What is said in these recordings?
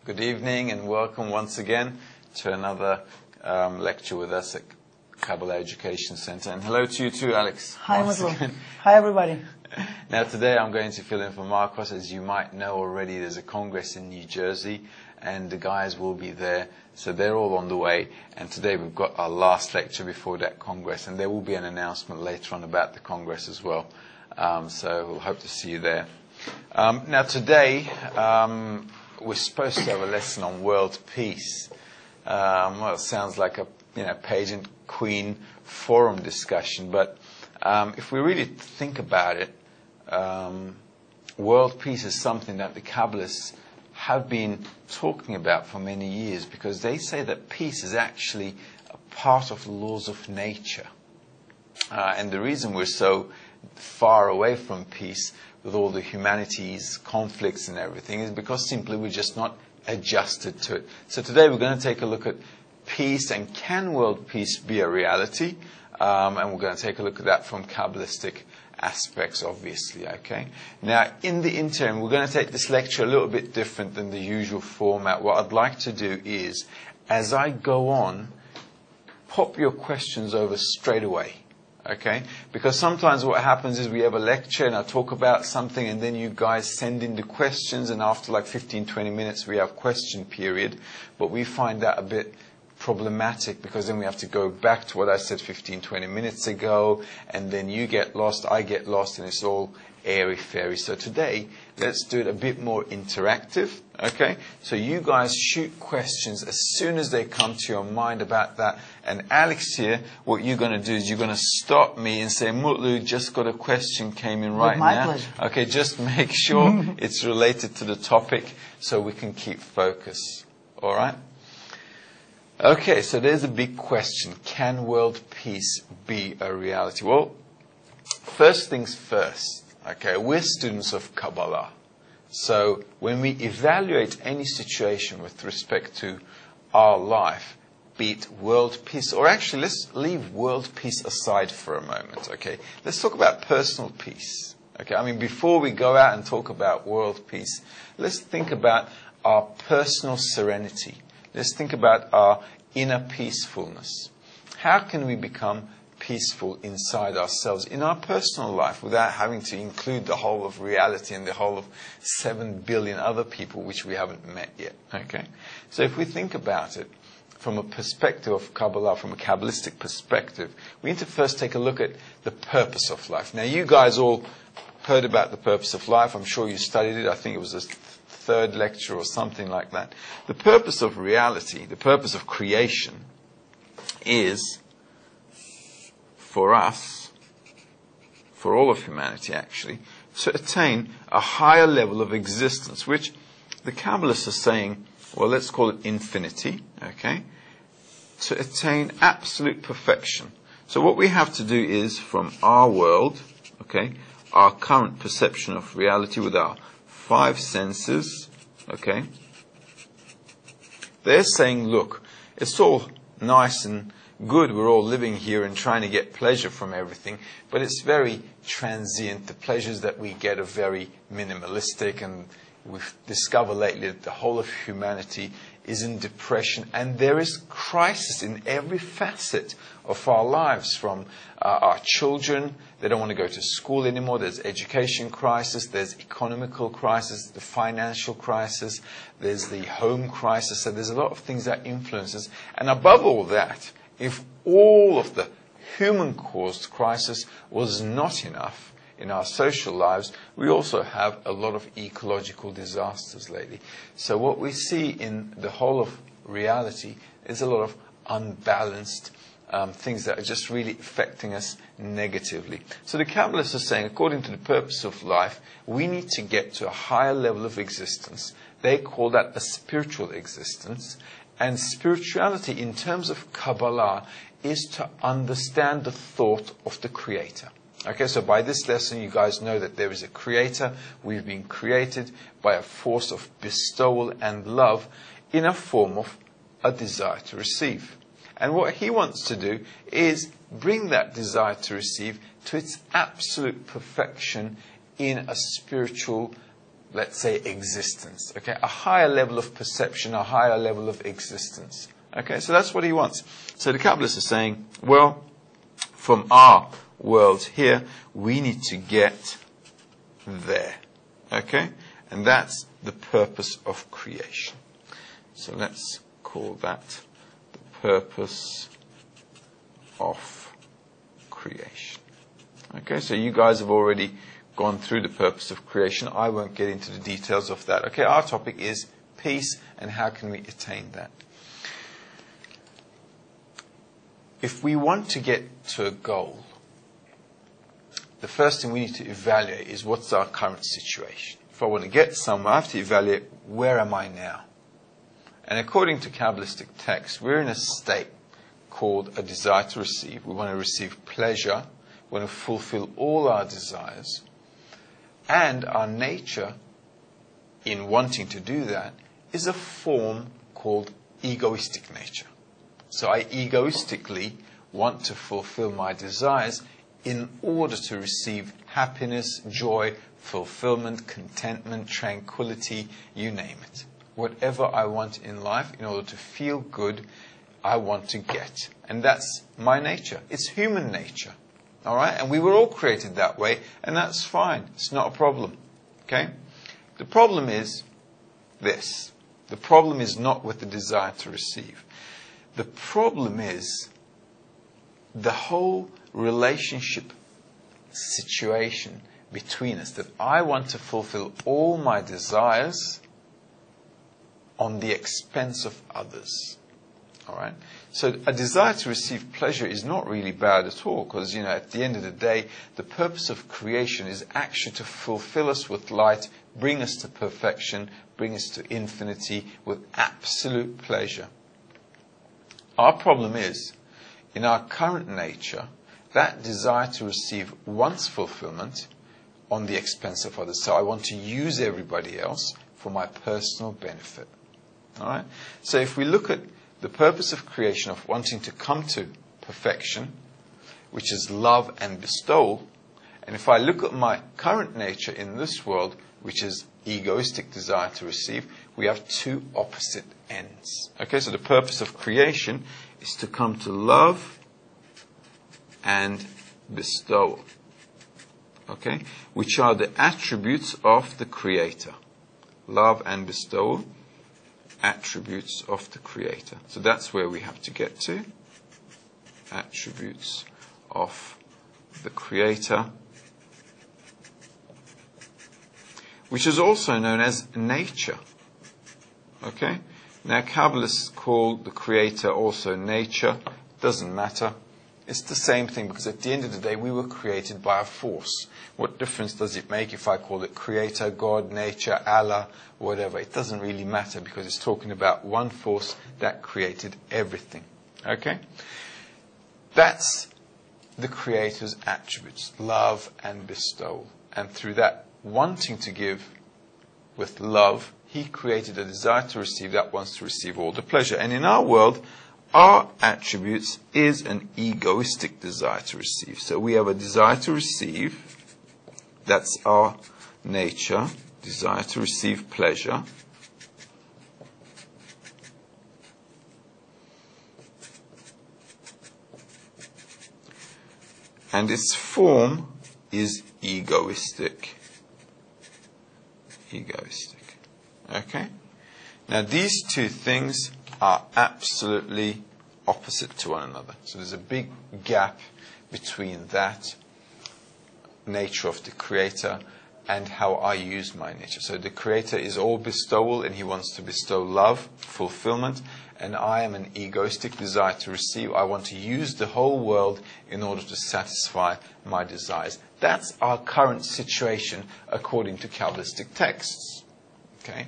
Good evening and welcome once again to another lecture with us at Kabbalah Education Center. And hello to you too, Alex. Hi, Muslim. Hi, everybody. Now today I'm going to fill in for Marcos. As you might know already, there's a congress in New Jersey and the guys will be there. So they're all on the way. And today we've got our last lecture before that congress. And there will be an announcement later on about the congress as well. So we'll hope to see you there. Now today, we're supposed to have a lesson on world peace. Well, it sounds like a pageant queen forum discussion, but if we really think about it, world peace is something that the Kabbalists have been talking about for many years, because they say that peace is actually a part of the laws of nature. And the reason we're so far away from peace with all the humanities, conflicts and everything is because simply we're just not adjusted to it. So today we're going to take a look at peace and can world peace be a reality? And we're going to take a look at that from Kabbalistic aspects, obviously, okay? Now, in the interim, we're going to take this lecture a little bit different than the usual format. What I'd like to do is, as I go on, pop your questions over straight away. Okay? Because sometimes what happens is we have a lecture and I talk about something and then you guys send in the questions, and after like 15-20 minutes we have question period. But we find that a bit problematic because then we have to go back to what I said 15-20 minutes ago, and then you get lost, I get lost, and it's all airy-fairy. So today, let's do it a bit more interactive, okay? So you guys shoot questions as soon as they come to your mind about that. And Alex here, what you're going to do is you're going to stop me and say, Mutlu, just got a question came in right now. Pleasure. Okay, just make sure it's related to the topic so we can keep focus. All right? Okay, so there's a big question. Can world peace be a reality? Well, first things first. Okay, we're students of Kabbalah. So when we evaluate any situation with respect to our life, be it world peace, or actually let's leave world peace aside for a moment, okay? Let's talk about personal peace. Okay, I mean, before we go out and talk about world peace, let's think about our personal serenity. Let's think about our inner peacefulness. How can we become peaceful inside ourselves in our personal life without having to include the whole of reality and the whole of 7 billion other people which we haven't met yet? Okay, so if we think about it from a perspective of Kabbalah, from a Kabbalistic perspective, we need to first take a look at the purpose of life. Now, you guys all heard about the purpose of life. I'm sure you studied it. I think it was a third lecture or something like that. The purpose of reality, the purpose of creation, is for us, for all of humanity actually, to attain a higher level of existence, which the Kabbalists are saying, well, let's call it infinity, okay, to attain absolute perfection. So what we have to do is, from our world, okay, our current perception of reality with our 5 senses, okay, they're saying, look, it's all nice and good, we're all living here and trying to get pleasure from everything, but it's very transient. The pleasures that we get are very minimalistic, and we've discovered lately that the whole of humanity is in depression, and there is crisis in every facet of our lives, from our children. They don't want to go to school anymore. There's education crisis, there's economical crisis, the financial crisis, there's the home crisis. So there's a lot of things that influence us. And above all that, if all of the human-caused crisis was not enough in our social lives, we also have a lot of ecological disasters lately. So what we see in the whole of reality is a lot of unbalanced things that are just really affecting us negatively. So the Kabbalists are saying, according to the purpose of life, we need to get to a higher level of existence. They call that a spiritual existence. And spirituality, in terms of Kabbalah, is to understand the thought of the Creator. Okay, so by this lesson, you guys know that there is a Creator. We've been created by a force of bestowal and love in a form of a desire to receive. And what He wants to do is bring that desire to receive to its absolute perfection in a spiritual let's say, existence. Okay, a higher level of perception, a higher level of existence. Okay, so that's what he wants. So the Kabbalists are saying, well, from our world here, we need to get there. Okay, and that's the purpose of creation. So let's call that the purpose of creation. Okay, so you guys have already gone through the purpose of creation. I won't get into the details of that. Okay, our topic is peace and how can we attain that. If we want to get to a goal, the first thing we need to evaluate is what's our current situation. If I want to get somewhere, I have to evaluate where am I now. And according to Kabbalistic texts, we're in a state called a desire to receive. We want to receive pleasure. We want to fulfill all our desires. And our nature in wanting to do that is a form called egoistic nature. So I egoistically want to fulfill my desires in order to receive happiness, joy, fulfillment, contentment, tranquility, you name it. Whatever I want in life, in order to feel good, I want to get. And that's my nature. It's human nature. All right? And we were all created that way, and that's fine. It's not a problem. Okay? The problem is this. The problem is not with the desire to receive. The problem is the whole relationship situation between us, that I want to fulfill all my desires on the expense of others. All right? So a desire to receive pleasure is not really bad at all, because, at the end of the day, the purpose of creation is actually to fulfill us with light, bring us to perfection, bring us to infinity with absolute pleasure. Our problem is, in our current nature, that desire to receive wants fulfillment on the expense of others. So I want to use everybody else for my personal benefit. All right? So if we look at the purpose of creation of wanting to come to perfection, which is love and bestowal, and if I look at my current nature in this world, which is egoistic desire to receive, we have two opposite ends. Okay, so the purpose of creation is to come to love and bestowal. Okay, which are the attributes of the Creator. Love and bestowal, attributes of the Creator. So that's where we have to get to. Attributes of the Creator, which is also known as nature. Okay? Now, Kabbalists call the Creator also nature. Doesn't matter. It's the same thing, because at the end of the day, we were created by a force. What difference does it make if I call it Creator, God, nature, Allah, whatever? It doesn't really matter, because it's talking about one force that created everything. Okay? That's the Creator's attributes, love and bestowal. And through that wanting to give with love, He created a desire to receive that wants to receive all the pleasure. And in our world, our attributes is an egoistic desire to receive. So we have a desire to receive. That's our nature, desire to receive pleasure. And its form is egoistic. Egoistic. Okay? Now these two things are absolutely opposite to one another. So there's a big gap between that nature of the Creator and how I use my nature. So the Creator is all bestowal, and He wants to bestow love, fulfillment, and I am an egoistic desire to receive. I want to use the whole world in order to satisfy my desires. That's our current situation according to Kabbalistic texts. Okay?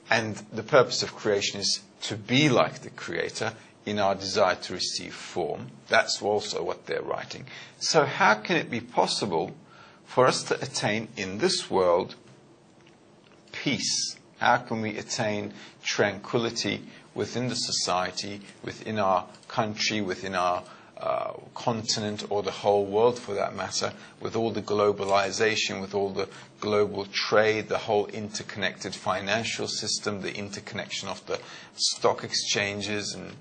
And the purpose of creation is to be like the Creator in our desire to receive form. That's also what they're writing. So how can it be possible for us to attain in this world peace? How can we attain tranquility within the society, within our country, within our continent or the whole world for that matter, with all the globalization, with all the global trade, the whole interconnected financial system, the interconnection of the stock exchanges and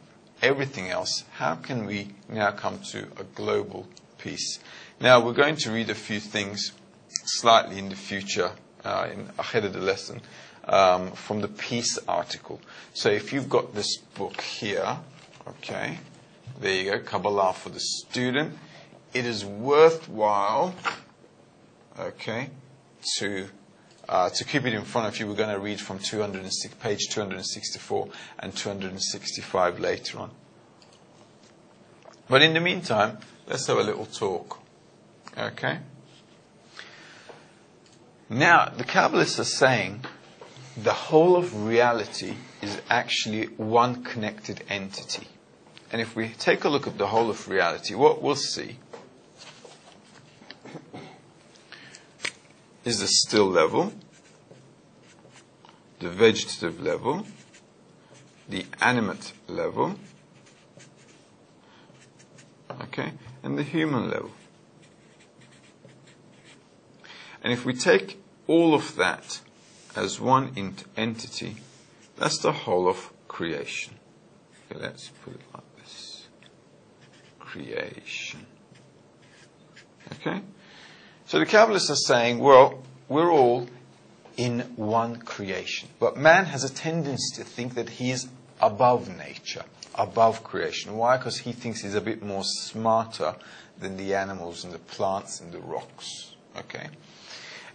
everything else, how can we now come to a global peace? Now, we're going to read a few things slightly in the future, ahead of the lesson, from the peace article. So if you've got this book here, okay, there you go, Kabbalah for the student. It is worthwhile, okay, to keep it in front of you. We're going to read from page 264 and 265 later on. But in the meantime, let's have a little talk, okay? Now, the Kabbalists are saying the whole of reality is actually one connected entity. And if we take a look at the whole of reality, what we'll see is the still level, the vegetative level, the animate level, okay, and the human level. And if we take all of that as one entity, that's the whole of creation. Okay, let's put it like this. Creation. Okay? So the Kabbalists are saying, well, we're all in one creation. But man has a tendency to think that he is above nature, above creation. Why? Because he thinks he's a bit more smarter than the animals and the plants and the rocks. Okay?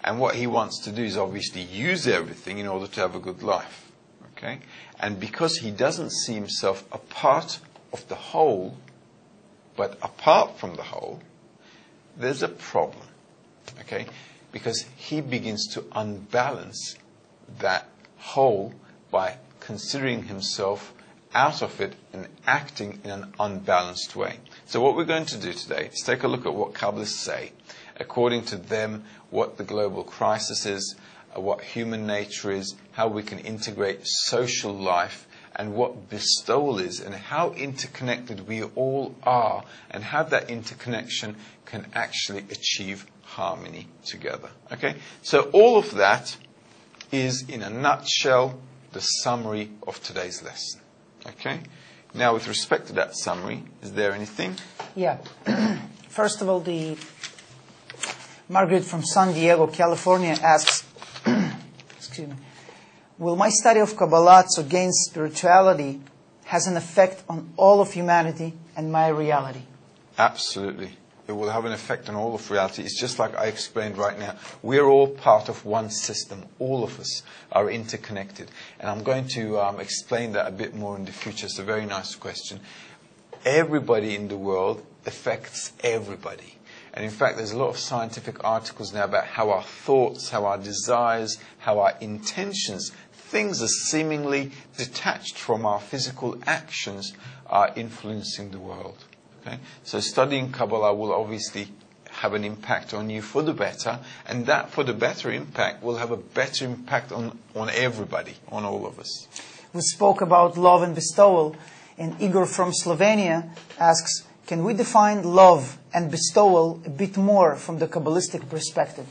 And what he wants to do is obviously use everything in order to have a good life. Okay? And because he doesn't see himself a part of the whole, but apart from the whole, there's a problem. Okay? Because he begins to unbalance that whole by considering himself out of it and acting in an unbalanced way. So what we're going to do today is take a look at what Kabbalists say, according to them, what the global crisis is, what human nature is, how we can integrate social life, and what bestowal is, and how interconnected we all are, and how that interconnection can actually achieve harmony together. Okay? So all of that is, in a nutshell, the summary of today's lesson. Okay? Now, with respect to that summary, is there anything? Yeah. First of all, Margaret from San Diego, California asks, excuse me, will my study of Kabbalah against spirituality has an effect on all of humanity and my reality? Absolutely. It will have an effect on all of reality. It's just like I explained right now. We're all part of one system. All of us are interconnected. And I'm going to explain that a bit more in the future. It's a very nice question. Everybody in the world affects everybody. And in fact, there's a lot of scientific articles now about how our thoughts, how our desires, how our intentions, things are seemingly detached from our physical actions, are influencing the world. Okay? So studying Kabbalah will obviously have an impact on you for the better, and that for the better impact will have a better impact on everybody, on all of us. We spoke about love and bestowal, and Igor from Slovenia asks, can we define love and bestowal a bit more from the Kabbalistic perspective?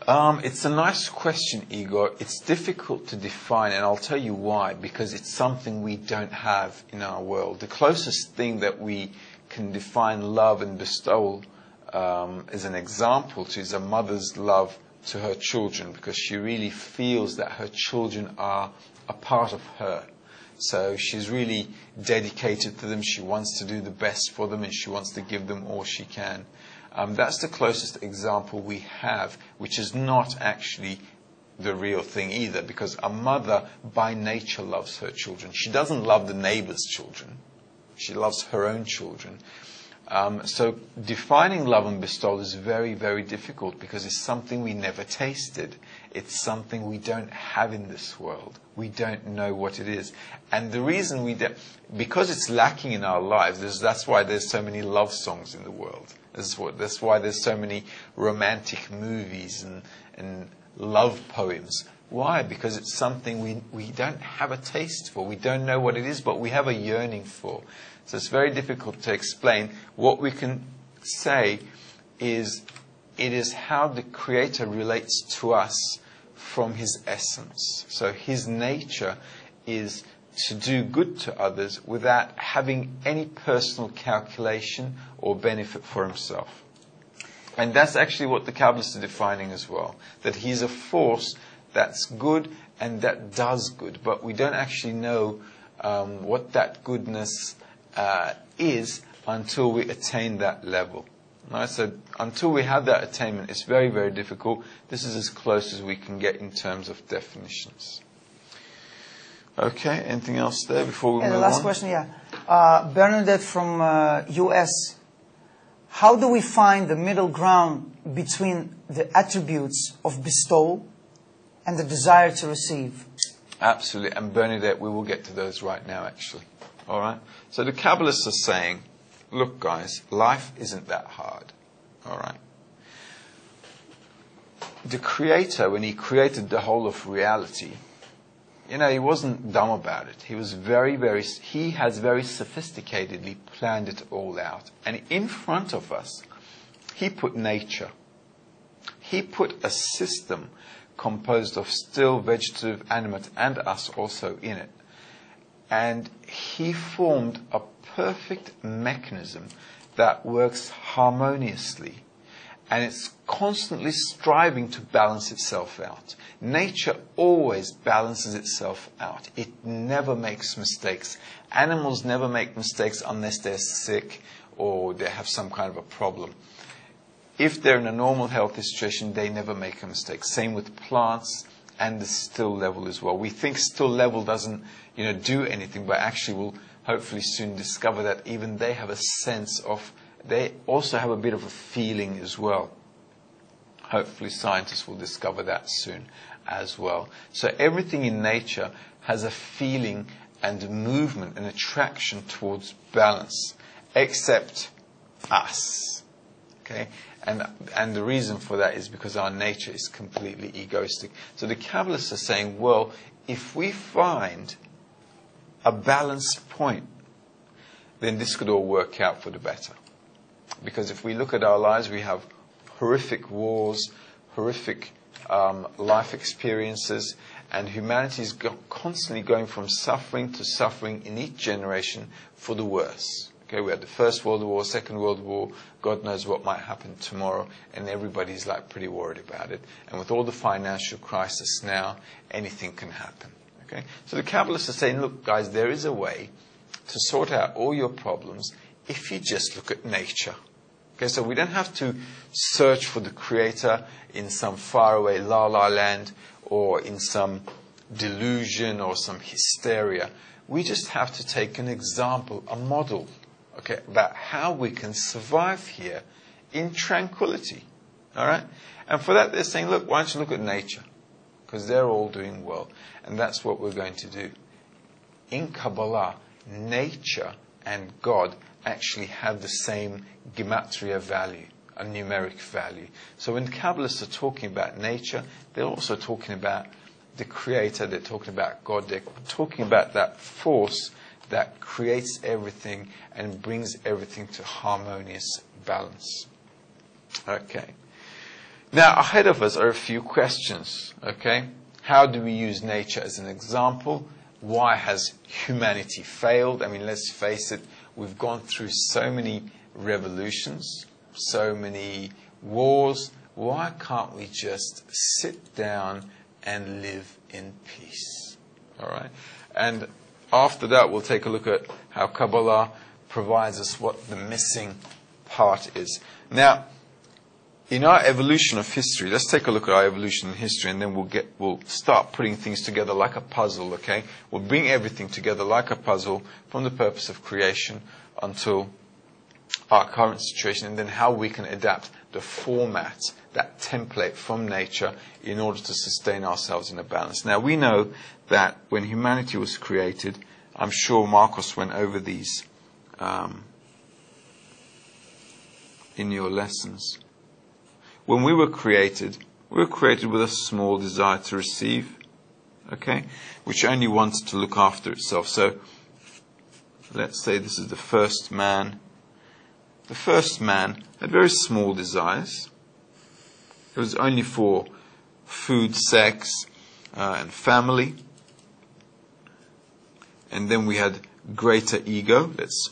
It's a nice question, Igor. It's difficult to define, and I'll tell you why. Because it's something we don't have in our world. The closest thing that we can define love and bestowal as an example to is a mother's love to her children, because she really feels that her children are a part of her. So she's really dedicated to them. She wants to do the best for them, and she wants to give them all she can. That's the closest example we have, which is not actually the real thing either, because a mother by nature loves her children. She doesn't love the neighbor's children. She loves her own children. So defining love and bestowal is very, very difficult, because it's something we never tasted. It's something we don't have in this world. We don't know what it is. And the reason we don't, because it's lacking in our lives, that's why there's so many love songs in the world. That's why there's so many romantic movies and love poems, Why? Because it's something we don't have a taste for. We don't know what it is, but we have a yearning for. So it's very difficult to explain. What we can say is it is how the Creator relates to us from His essence. So His nature is to do good to others without having any personal calculation or benefit for Himself. And that's actually what the Kabbalists are defining as well. That He's a force that's good and that does good. But we don't actually know what that goodness is until we attain that level. Right? So until we have that attainment, it's very, very difficult. This is as close as we can get in terms of definitions. Okay, anything else there before we move on? The last question, Bernadette from US. How do we find the middle ground between the attributes of bestowal and the desire to receive? Absolutely. And Bernadette, we will get to those right now, actually. All right? So the Kabbalists are saying, look, guys, life isn't that hard. All right? The Creator, when He created the whole of reality, He wasn't dumb about it. He has very sophisticatedly planned it all out. And in front of us, He put nature. He put a system composed of still, vegetative, animate, and us also in it. And He formed a perfect mechanism that works harmoniously. And it's constantly striving to balance itself out. Nature always balances itself out. It never makes mistakes. Animals never make mistakes unless they're sick or they have some kind of a problem. If they're in a normal healthy situation, they never make a mistake. Same with plants and the still level as well. We think still level doesn't, do anything, but actually we'll hopefully soon discover that even they have a sense of, they also have a bit of a feeling as well. Hopefully scientists will discover that soon as well. So everything in nature has a feeling and a movement, an attraction towards balance, except us. Okay? And the reason for that is because our nature is completely egoistic. So the Kabbalists are saying, well, if we find a balanced point, then this could all work out for the better. Because if we look at our lives, we have horrific wars, horrific life experiences, and humanity is constantly going from suffering to suffering in each generation for the worse. Okay, we had the First World War, Second World War, God knows what might happen tomorrow, and everybody's pretty worried about it. And with all the financial crisis now, anything can happen. Okay, so the Kabbalists are saying, look, guys, there is a way to sort out all your problems if you just look at nature. Okay, so we don't have to search for the Creator in some faraway la-la land or in some delusion or some hysteria. We just have to take an example, a model, okay, about how we can survive here in tranquility. All right? And for that, they're saying, look, why don't you look at nature? Because they're all doing well. And that's what we're going to do. In Kabbalah, nature and God actually have the same gematria value, a numeric value. So when the Kabbalists are talking about nature, they're also talking about the Creator, they're talking about God, they're talking about that force that creates everything and brings everything to harmonious balance. Okay. Now, ahead of us are a few questions. Okay. How do we use nature as an example? Why has humanity failed? I mean, let's face it, we've gone through so many revolutions, so many wars. Why can't we just sit down and live in peace? All right? And after that, we'll take a look at how Kabbalah provides us what the missing part is. Now, in our evolution of history, let's take a look at our evolution in history, and then we'll start putting things together like a puzzle, okay? We'll bring everything together like a puzzle from the purpose of creation until our current situation, and then how we can adapt the format, that template from nature in order to sustain ourselves in a balance. Now, we know that when humanity was created, I'm sure Marcos went over these in your lessons. When we were created with a small desire to receive okay, which only wants to look after itself. So let's say this is the first man. The first man had very small desires. It was only for food, sex, and family. And then we had greater ego. Let's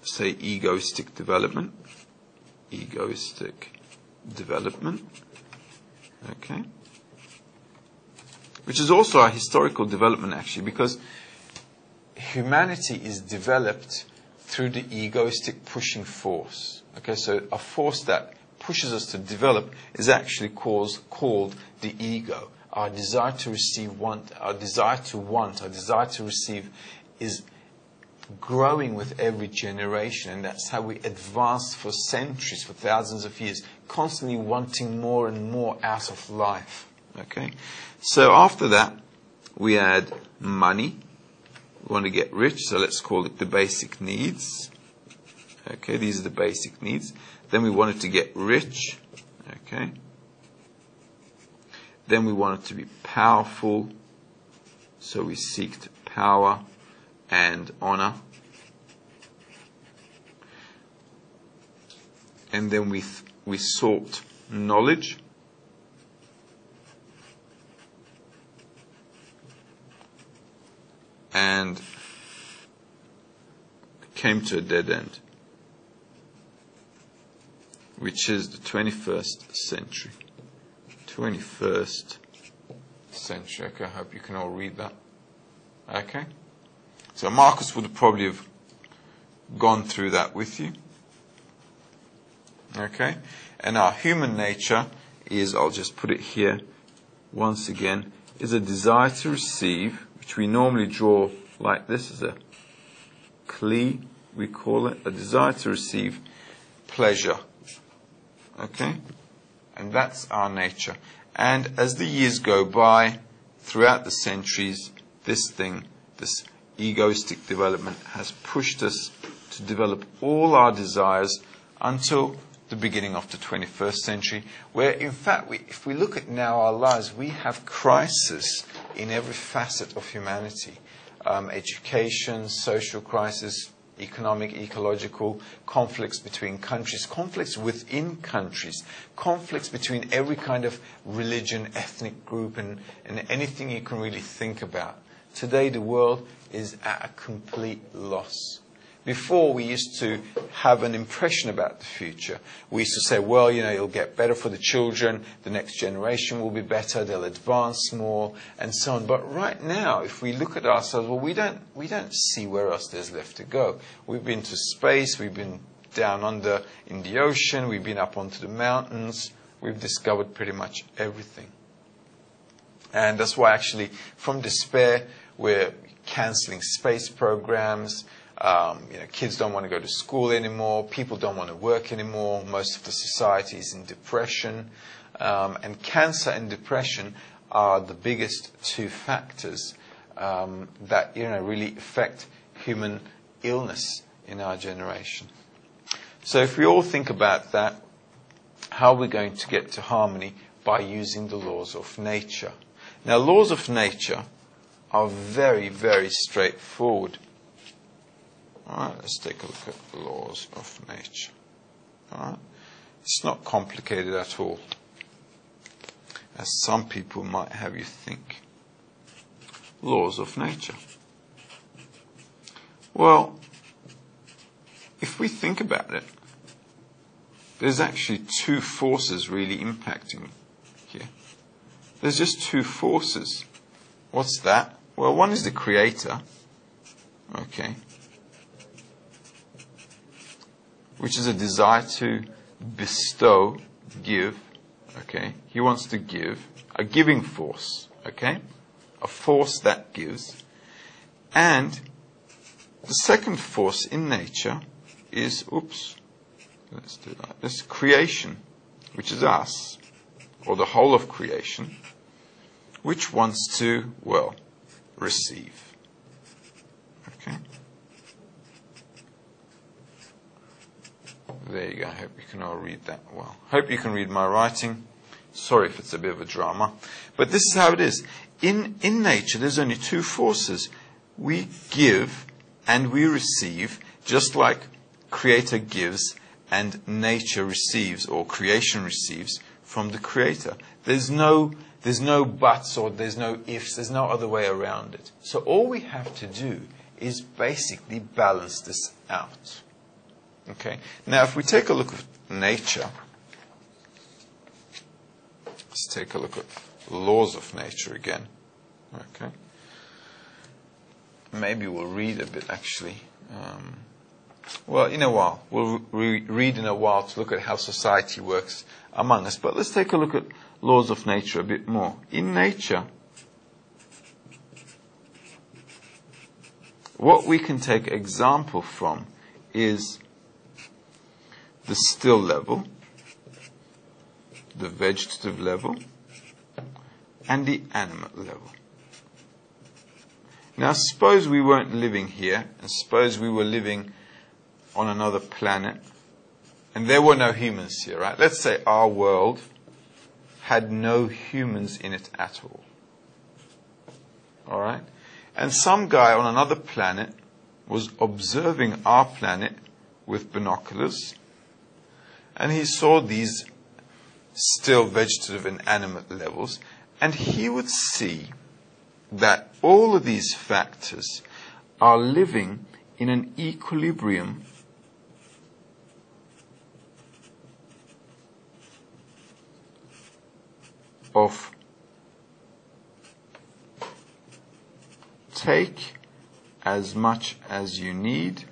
say egoistic development. Egoistic development. Okay. Which is also a historical development, actually, because humanity is developed through the egoistic pushing force. Okay, so a force that pushes us to develop is actually called the ego. Our desire to receive, our desire to receive is growing with every generation, and that's how we advance for centuries, for thousands of years, constantly wanting more and more out of life. Okay, so after that we add money. We want to get rich, so let's call it the basic needs. Okay, these are the basic needs. Then we wanted to get rich. Okay. Then we wanted to be powerful, so we seeked power and honor. And then we sought knowledge. And came to a dead end, which is the 21st century. 21st century. Okay, I hope you can all read that. Okay? So Marcus would probably have gone through that with you. Okay? And our human nature is, I'll just put it here once again, is a desire to receive, which we normally draw like this as a kli, we call it, a desire to receive pleasure. Okay? And that's our nature. And as the years go by, throughout the centuries, this egoistic development has pushed us to develop all our desires until the beginning of the 21st century, where in fact, if we look at now our lives, we have crisis in every facet of humanity. Education, social crisis, economic, ecological, conflicts between countries, conflicts within countries, conflicts between every kind of religion, ethnic group, and anything you can really think about. Today the world is at a complete loss. Before, we used to have an impression about the future. We used to say, well, it'll get better for the children, the next generation will be better, they'll advance more, and so on. But right now, if we look at ourselves, well, we don't see where else there's left to go. We've been to space, we've been down under in the ocean, we've been up onto the mountains, we've discovered pretty much everything. And that's why actually, from despair, we're cancelling space programs. Kids don't want to go to school anymore. People don't want to work anymore. Most of the society is in depression. And cancer and depression are the biggest two factors that really affect human illness in our generation. So if we all think about that, how are we going to get to harmony? By using the laws of nature. Now, laws of nature are very, very straightforward. All right, let's take a look at the laws of nature. All right, it's not complicated at all, as some people might have you think. Laws of nature. Well, if we think about it, there's actually two forces really impacting here. There's just two forces. What's that? Well, one is the creator, okay, which is a desire to bestow, give, okay. He wants to give, a giving force, okay, a force that gives. And the second force in nature is, let's do that, this creation, which is us, or the whole of creation, which wants to, receive. Okay? There you go. I hope you can all read that well. Hope you can read my writing. Sorry if it's a bit of a drama. But this is how it is. In nature, there's only two forces. We give and we receive, just like Creator gives and nature receives, or creation receives from the Creator. There's no buts, or there's no ifs. There's no other way around it. So all we have to do is basically balance this out. Okay. Now, if we take a look at nature, let's take a look at laws of nature again. Okay. Maybe we'll read a bit, actually. Well, in a while. We'll read in a while to look at how society works among us. But let's take a look at laws of nature a bit more. In nature, what we can take example from is the still level, the vegetative level, and the animate level. Now, suppose we weren't living here, and suppose we were living on another planet, and there were no humans here, right? Let's say our world had no humans in it at all. All right? And some guy on another planet was observing our planet with binoculars, and he saw these still vegetative and animate levels, and he would see that all of these factors are living in an equilibrium of take as much as you need,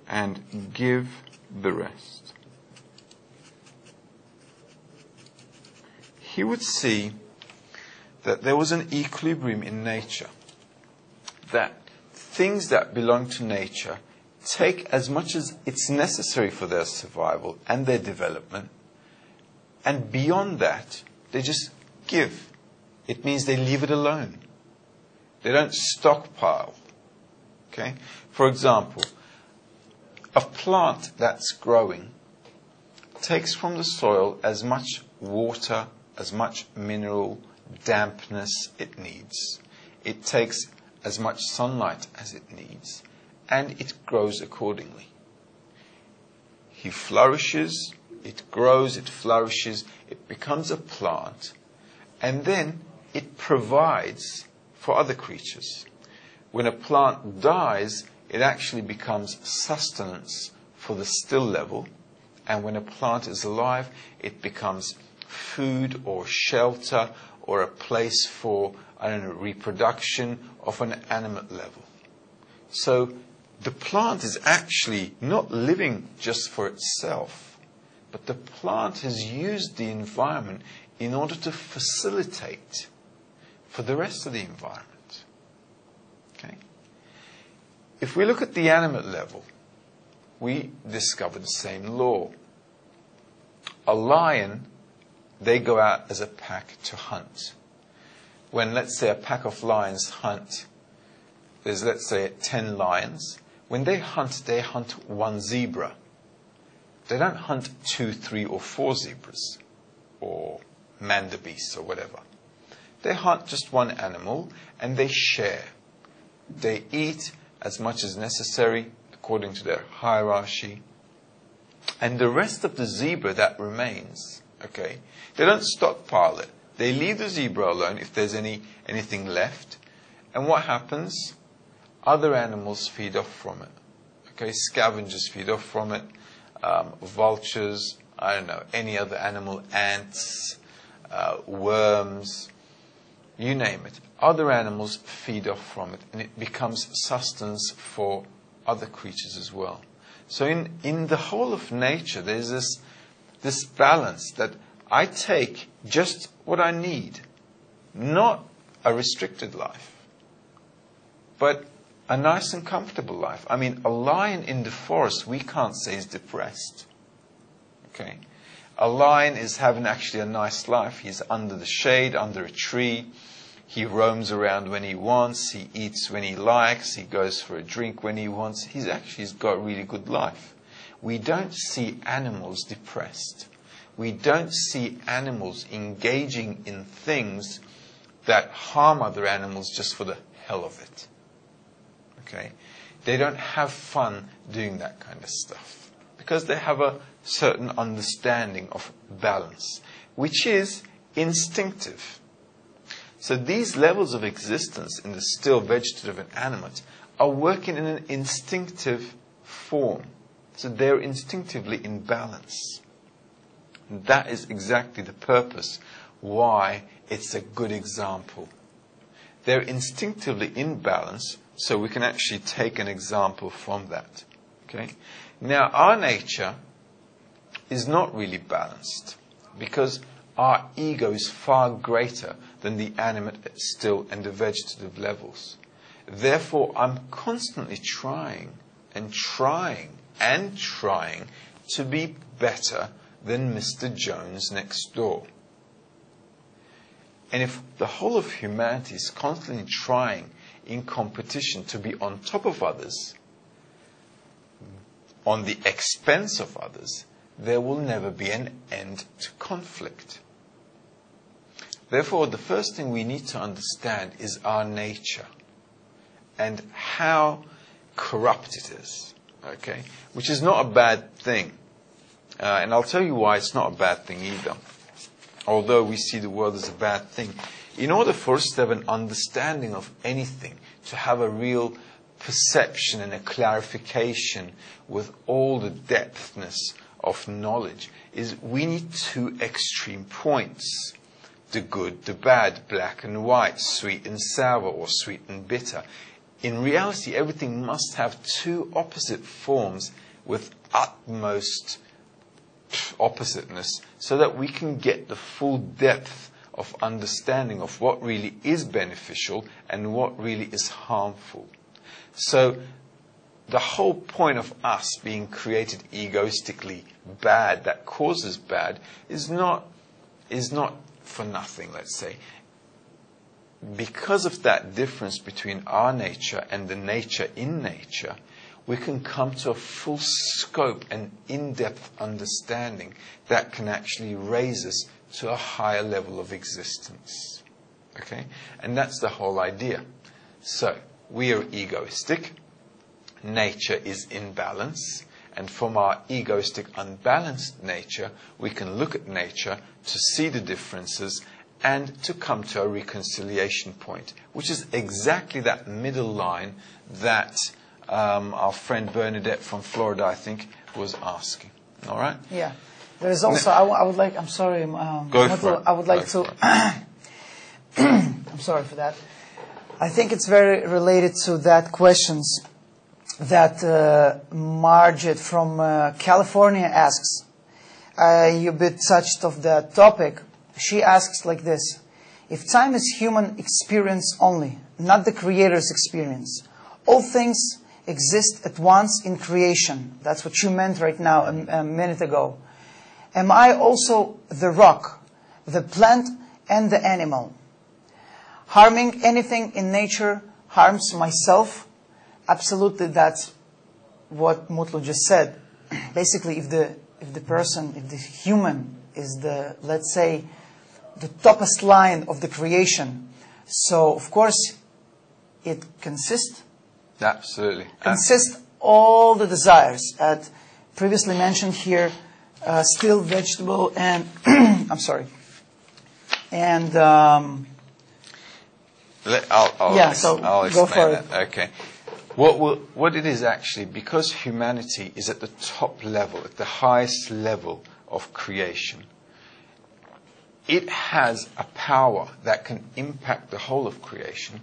and give the rest. He would see that there was an equilibrium in nature, that things that belong to nature take as much as it's necessary for their survival and their development, and beyond that, they just give. It means they leave it alone. They don't stockpile. Okay? For example, a plant that's growing takes from the soil as much water, as much mineral dampness it needs. It takes as much sunlight as it needs, and it grows accordingly. He flourishes, it grows, it flourishes, it becomes a plant, and then it provides for other creatures. When a plant dies, it actually becomes sustenance for the still level, and when a plant is alive, it becomes food or shelter or a place for, reproduction of an animate level. So the plant is actually not living just for itself, but the plant has used the environment in order to facilitate for the rest of the environment. Okay? If we look at the animate level, we discover the same law. A lion, they go out as a pack to hunt. When, let's say, a pack of lions hunt, there's, let's say, 10 lions. When they hunt one zebra. They don't hunt 2, 3, or 4 zebras, or mandelbeasts, or whatever. They hunt just one animal, and they share. They eat as much as necessary, according to their hierarchy. And the rest of the zebra that remains, okay, they don't stockpile it. They leave the zebra alone if there's anything left. And what happens? Other animals feed off from it. Okay, scavengers feed off from it. Vultures, any other animal, ants, worms, you name it. Other animals feed off from it, and it becomes sustenance for other creatures as well. So in the whole of nature, there's this balance that I take just what I need, not a restricted life, but a nice and comfortable life. I mean, a lion in the forest, we can't say is depressed. Okay? A lion is having actually a nice life. He's under the shade, under a tree. He roams around when he wants, he eats when he likes, he goes for a drink when he wants. He's got a really good life. We don't see animals depressed. We don't see animals engaging in things that harm other animals just for the hell of it. Okay? They don't have fun doing that kind of stuff because they have a certain understanding of balance, which is instinctive. So these levels of existence in the still vegetative and animate are working in an instinctive form. So they're instinctively in balance. And that is exactly the purpose why it's a good example. They're instinctively in balance, so we can actually take an example from that. Okay? Now, our nature is not really balanced because our ego is far greater than the animate, still, and the vegetative levels. Therefore, I'm constantly trying to be better than Mr. Jones next door. And if the whole of humanity is constantly trying in competition to be on top of others, on the expense of others, there will never be an end to conflict. Therefore, the first thing we need to understand is our nature and how corrupt it is, okay? Which is not a bad thing. And I'll tell you why it's not a bad thing either. Although we see the world as a bad thing. In order for us to have an understanding of anything, to have a real perception and a clarification with all the depthness of knowledge, is we need two extreme points. The good, the bad, black and white, sweet and sour, or sweet and bitter. In reality, everything must have two opposite forms with utmost oppositeness so that we can get the full depth of understanding of what really is beneficial and what really is harmful. So the whole point of us being created egoistically bad, that causes bad, is not for nothing, let's say. Because of that difference between our nature and the nature in nature, we can come to a full scope and in-depth understanding that can actually raise us to a higher level of existence. Okay? And that's the whole idea. So, we are egoistic. Nature is in balance. And from our egoistic, unbalanced nature, we can look at nature to see the differences and to come to a reconciliation point, which is exactly that middle line that our friend Bernadette from Florida, I think, was asking. All right? Yeah. There is also, I would like, I'm sorry, go for it. I would like to, I'm sorry for that. I think it's very related to that questions that Margit from California asks. You bit touched of that topic. She asks like this: if time is human experience only, not the creator's experience, all things exist at once in creation. That's what you meant right now, a minute ago. Am I also the rock, the plant, and the animal? Harming anything in nature harms myself. Absolutely, that's what Mutlu just said. Basically, if the human is the, let's say, the topest line of the creation, so of course it consists. Absolutely. Consists all the desires at previously mentioned here, still vegetable and I'm sorry, and I'll go for that. Okay. What it is actually, because humanity is at the top level, at the highest level of creation, it has a power that can impact the whole of creation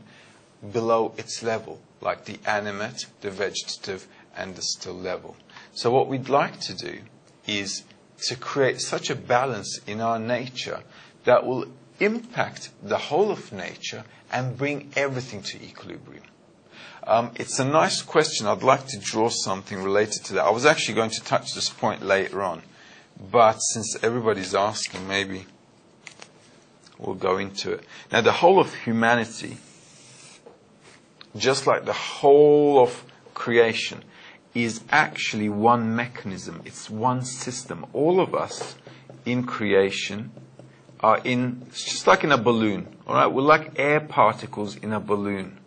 below its level, like the animate, the vegetative, and the still level. So what we'd like to do is to create such a balance in our nature that will impact the whole of nature and bring everything to equilibrium. It's a nice question. I'd like to draw something related to that. I was actually going to touch this point later on, but since everybody's asking, maybe We'll go into it. Now, the whole of humanity, just like the whole of creation, is actually one mechanism. It's one system. All of us in creation are it's just like in a balloon. All right, we're like air particles in a balloon.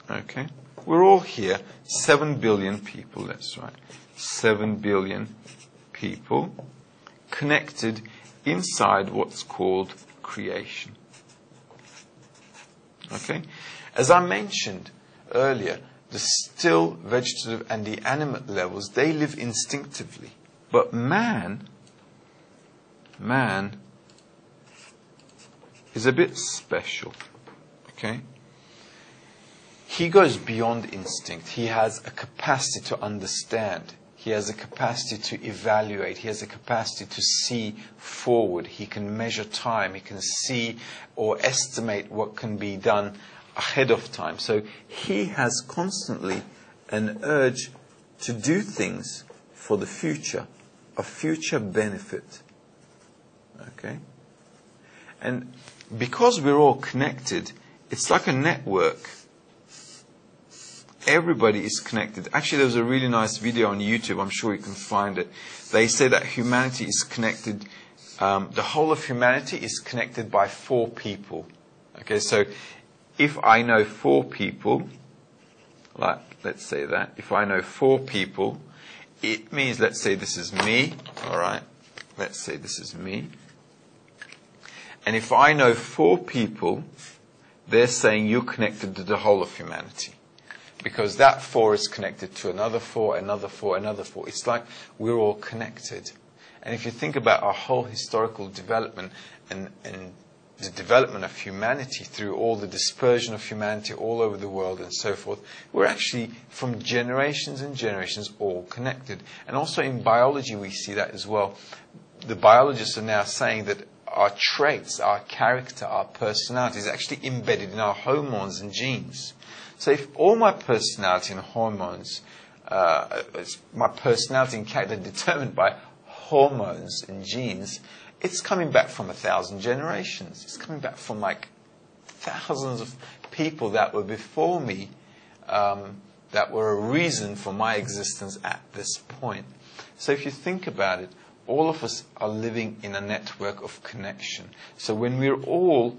Okay, we're all here. 7 billion people. That's right. 7 billion people connected inside what's called creation. Okay, as I mentioned earlier, the still, vegetative, and the animate levels, they live instinctively. But man is a bit special. Okay? He goes beyond instinct. He has a capacity to understand. He has a capacity to evaluate. He has a capacity to see forward. He can measure time. He can see or estimate what can be done ahead of time. So he has constantly an urge to do things for the future, a future benefit. Okay? And because we're all connected, it's like a network. Everybody is connected. Actually, there's a really nice video on YouTube. I'm sure you can find it. They say that humanity is connected. The whole of humanity is connected by 4 people. Okay, so if I know 4 people, like let's say that, if I know 4 people, it means, let's say this is me. All right, let's say this is me. And if I know 4 people, they're saying you're connected to the whole of humanity. Because that 4 is connected to another 4, another 4, another 4. It's like we're all connected. And if you think about our whole historical development and the development of humanity through all the dispersion of humanity all over the world and so forth, we're actually from generations and generations all connected. And also in biology we see that as well. The biologists are now saying that our traits, our character, our personality is actually embedded in our hormones and genes. So if all my personality and hormones, my personality and character are determined by hormones and genes, it's coming back from 1,000 generations. It's coming back from like thousands of people that were before me, that were a reason for my existence at this point. So if you think about it, all of us are living in a network of connection. So when we're all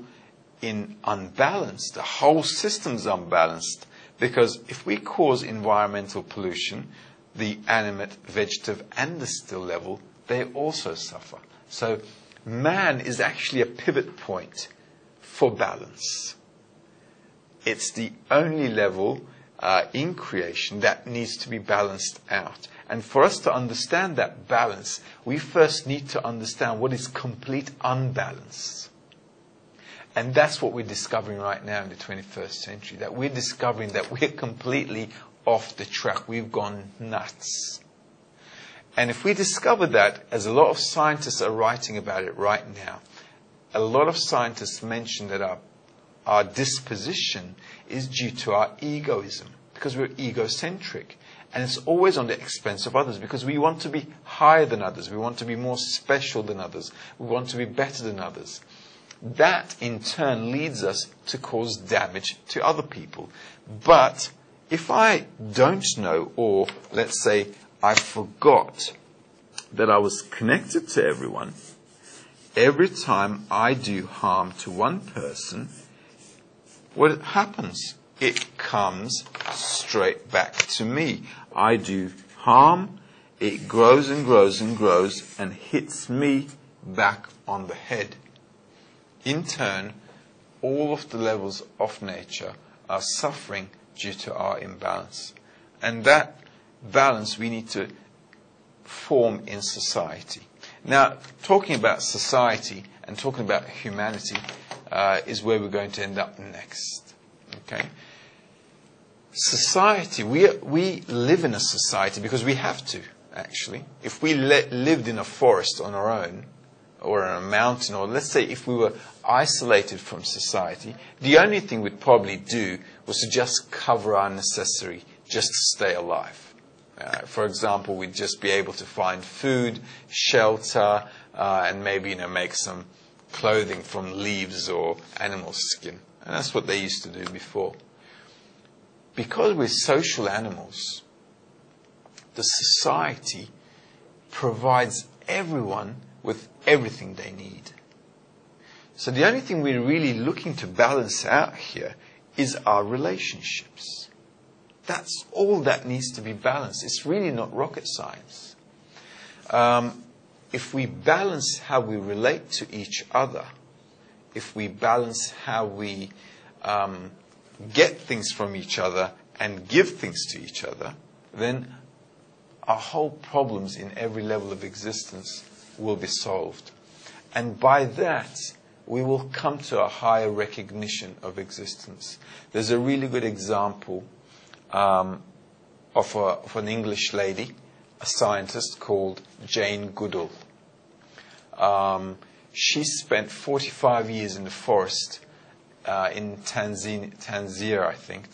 in unbalance, the whole system's unbalanced, because if we cause environmental pollution, the animate, vegetative, and the still level, they also suffer. So man is actually a pivot point for balance. It's the only level in creation that needs to be balanced out. And for us to understand that balance, we first need to understand what is complete unbalance. And that's what we're discovering right now in the 21st century, that we're discovering that we're completely off the track. We've gone nuts. And if we discover that, as a lot of scientists are writing about it right now, a lot of scientists mention that our disposition is due to our egoism, because we're egocentric. And it's always on the expense of others, because we want to be higher than others. We want to be more special than others. We want to be better than others. That, in turn, leads us to cause damage to other people. But if I don't know, or let's say I forgot that I was connected to everyone, every time I do harm to one person, what happens? It comes straight back to me. I do harm, it grows and grows and grows and hits me back on the head. In turn, all of the levels of nature are suffering due to our imbalance. And that balance we need to form in society. Now, talking about society and talking about humanity is where we're going to end up next. Okay? Society, we live in a society because we have to, actually. If we lived in a forest on our own, or on a mountain, or let's say if we were isolated from society, the only thing we'd probably do was to just cover our necessary, just to stay alive. For example, we'd just be able to find food, shelter, and maybe make some clothing from leaves or animal skin. And that's what they used to do before. Because we're social animals, the society provides everyone with everything they need. So the only thing we're really looking to balance out here is our relationships. That's all that needs to be balanced. It's really not rocket science. If we balance how we relate to each other, if we balance how we get things from each other and give things to each other, then our whole problems in every level of existence will be solved. And by that, we will come to a higher recognition of existence. There's a really good example of an English lady, a scientist called Jane Goodall. She spent 45 years in the forest in Tanzania, I think,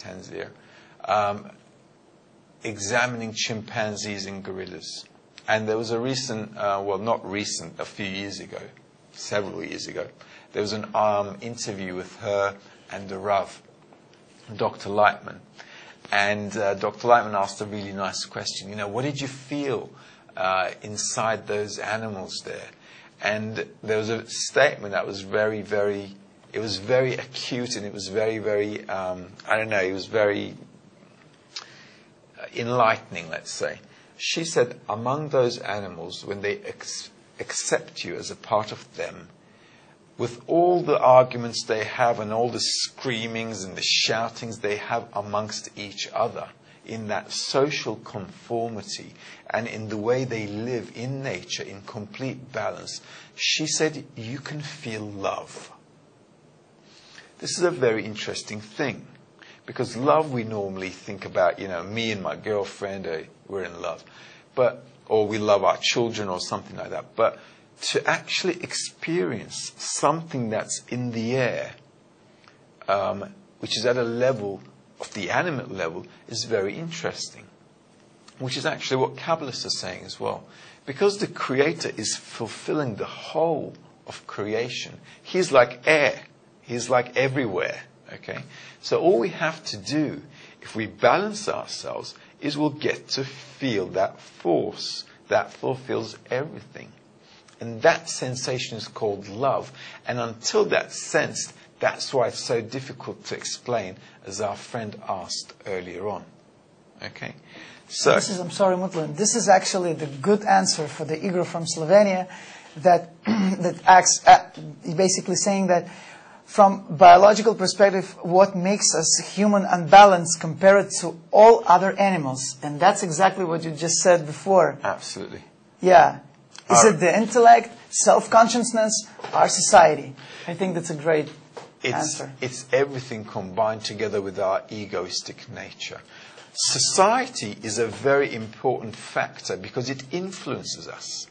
examining chimpanzees and gorillas. And there was a recent, not recent, a few years ago, several years ago, there was an interview with her and the Rav, Dr. Lightman. And Dr. Lightman asked a really nice question. What did you feel inside those animals there? And there was a statement that was very, very, it was very acute, and it was very, very, it was very enlightening, let's say. She said, among those animals, when they accept you as a part of them, with all the arguments they have and all the screamings and the shoutings they have amongst each other, in that social conformity and in the way they live in nature in complete balance, she said, you can feel love. This is a very interesting thing, because love we normally think about, me and my girlfriend, we're in love, or we love our children or something like that. But to actually experience something that's in the air, which is at a level of the animate level, is very interesting. Which is actually what Kabbalists are saying as well. Because the Creator is fulfilling the whole of creation. He's like air. He's like everywhere. Okay? So all we have to do, if we balance ourselves, is we'll get to feel that force that fulfills everything. And that sensation is called love. And until that's sensed, that's why it's so difficult to explain, as our friend asked earlier on. Okay? So I'm sorry, Mutlan. This is actually the good answer for the Igor from Slovenia that acts basically saying that from biological perspective, what makes us human unbalanced compared to all other animals. And that's exactly what you just said before. Absolutely. Yeah. Is it the intellect, self-consciousness, our society? I think that's a great answer. It's everything combined together with our egoistic nature. Society is a very important factor because it influences us.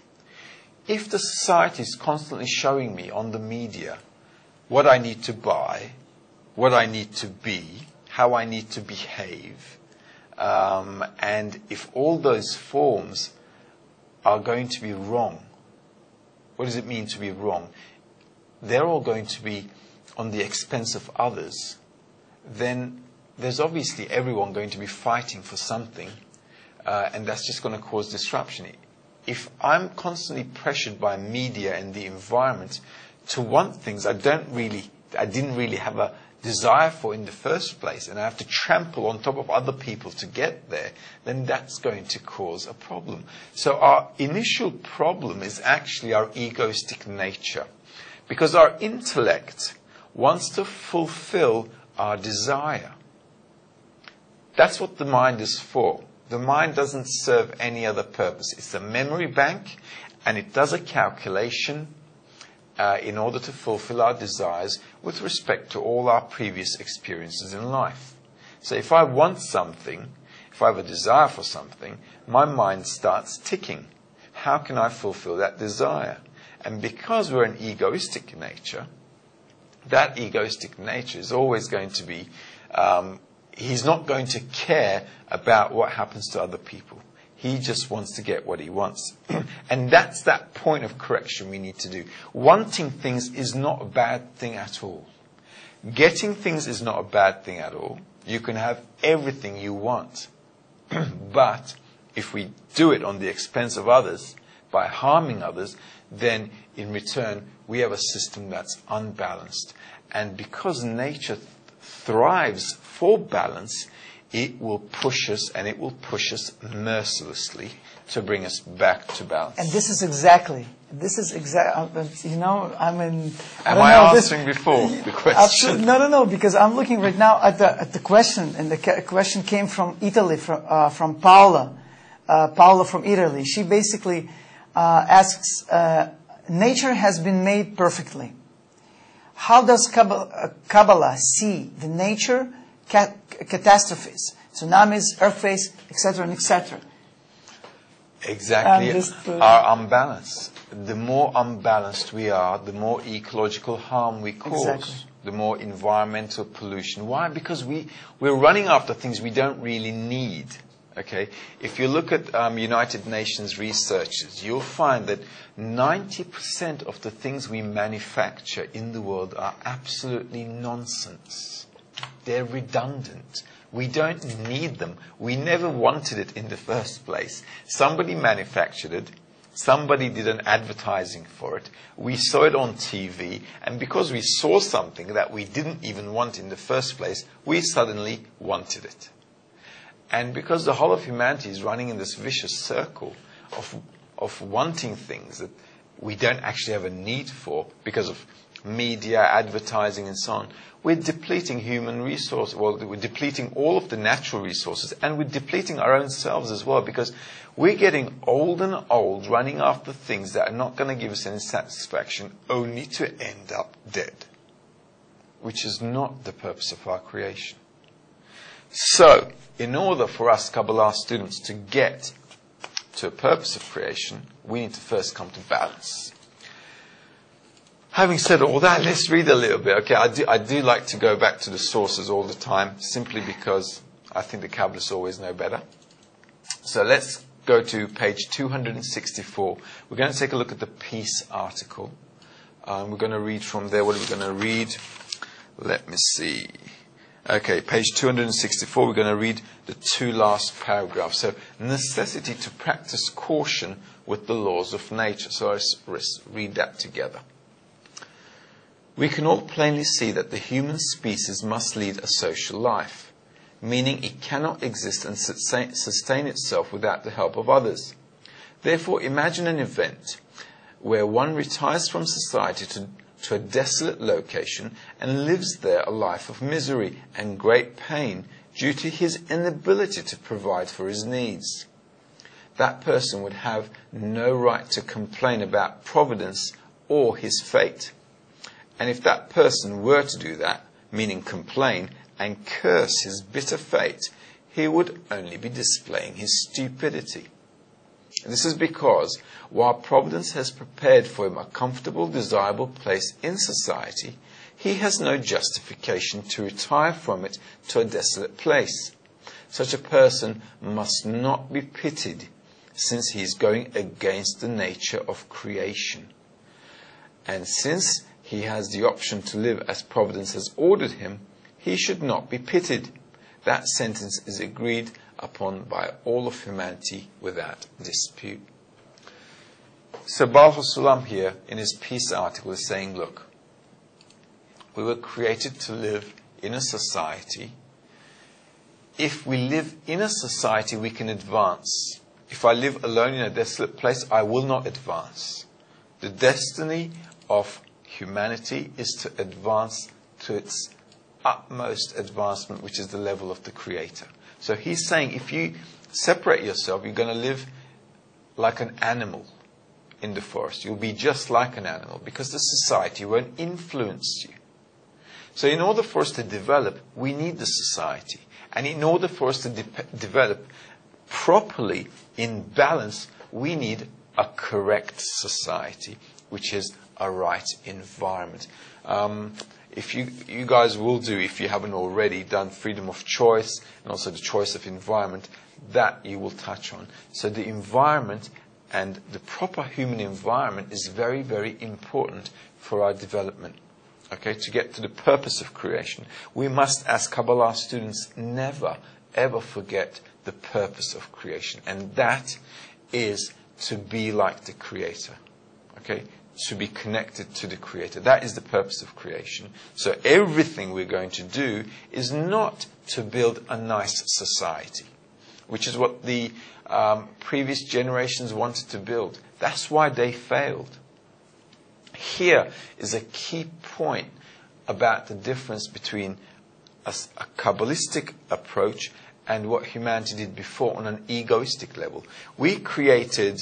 If the society is constantly showing me on the media what I need to buy, what I need to be, how I need to behave, and if all those forms are going to be wrong, what does it mean to be wrong? They're all going to be on the expense of others. Then there's obviously everyone going to be fighting for something, and that's just going to cause disruption. If I'm constantly pressured by media and the environment to want things I didn't really have a desire for in the first place, and I have to trample on top of other people to get there, then that's going to cause a problem. So our initial problem is actually our egoistic nature, because our intellect wants to fulfill our desire. That's what the mind is for. The mind doesn't serve any other purpose. It's a memory bank, and it does a calculation in order to fulfill our desires with respect to all our previous experiences in life. So if I want something, if I have a desire for something, my mind starts ticking. How can I fulfill that desire? And because we're an egoistic nature, that egoistic nature is always going to be, he's not going to care about what happens to other people. He just wants to get what he wants. And that's that point of correction we need to do. Wanting things is not a bad thing at all. Getting things is not a bad thing at all. You can have everything you want. But if we do it on the expense of others, by harming others, then in return we have a system that's unbalanced. And because nature thrives for balance, it will push us, and it will push us mercilessly to bring us back to balance. And this is exactly, you know, Am I answering before the question? No, because I'm looking right now at the question, and the question came from Italy, from Paola. Paola from Italy. She basically asks, nature has been made perfectly. How does Kabbalah see the nature catastrophes, tsunamis, earthquakes, etc., etc.? Exactly, our unbalance. The more unbalanced we are, the more ecological harm we cause. Exactly. The more environmental pollution. Why? Because we're running after things we don't really need. Okay, if you look at United Nations researchers, you'll find that 90% of the things we manufacture in the world are absolutely nonsense. They're redundant. We don't need them. We never wanted it in the first place. Somebody manufactured it. Somebody did an advertising for it. We saw it on TV. And because we saw something that we didn't even want in the first place, we suddenly wanted it. And because the whole of humanity is running in this vicious circle of wanting things that we don't actually have a need for because of media, advertising, and so on, we're depleting human resources. Well, we're depleting all of the natural resources, and we're depleting our own selves as well, because we're getting old and old, running after things that are not going to give us any satisfaction, only to end up dead, which is not the purpose of our creation. So, in order for us Kabbalah students to get to a purpose of creation, we need to first come to balance. Having said all that, let's read a little bit. Okay, I do like to go back to the sources all the time, simply because I think the Kabbalists always know better. So let's go to page 264. We're going to take a look at the peace article. We're going to read from there. What are we going to read? Let me see. Okay, page 264, we're going to read the two last paragraphs. So, necessity to practice caution with the laws of nature. So let's read that together. We can all plainly see that the human species must lead a social life, meaning it cannot exist and sustain itself without the help of others. Therefore, imagine an event where one retires from society to a desolate location and lives there a life of misery and great pain due to his inability to provide for his needs. That person would have no right to complain about providence or his fate. And if that person were to do that, meaning complain and curse his bitter fate, he would only be displaying his stupidity. This is because, while Providence has prepared for him a comfortable, desirable place in society, he has no justification to retire from it to a desolate place. Such a person must not be pitied, since he is going against the nature of creation. And since he has the option to live as Providence has ordered him, he should not be pitied. That sentence is agreed upon by all of humanity without dispute. So Baal HaSulam here, in his peace article, is saying, look, we were created to live in a society. If we live in a society, we can advance. If I live alone in a desolate place, I will not advance. The destiny of humanity is to advance to its utmost advancement, which is the level of the Creator. So he's saying, if you separate yourself, you're going to live like an animal in the forest. You'll be just like an animal, because the society won't influence you. So in order for us to develop, we need the society. And in order for us to develop properly in balance, we need a correct society, which is a right environment. if you guys will do, if you haven't already, done freedom of choice and also the choice of environment, that you will touch on. So the environment and the proper human environment is very, very important for our development. Okay, to get to the purpose of creation, we must, as Kabbalah students, never, ever forget the purpose of creation. And that is to be like the Creator. Okay, to be connected to the Creator. That is the purpose of creation. So everything we're going to do is not to build a nice society, which is what the previous generations wanted to build. That's why they failed. Here is a key point about the difference between a Kabbalistic approach and what humanity did before on an egoistic level. We created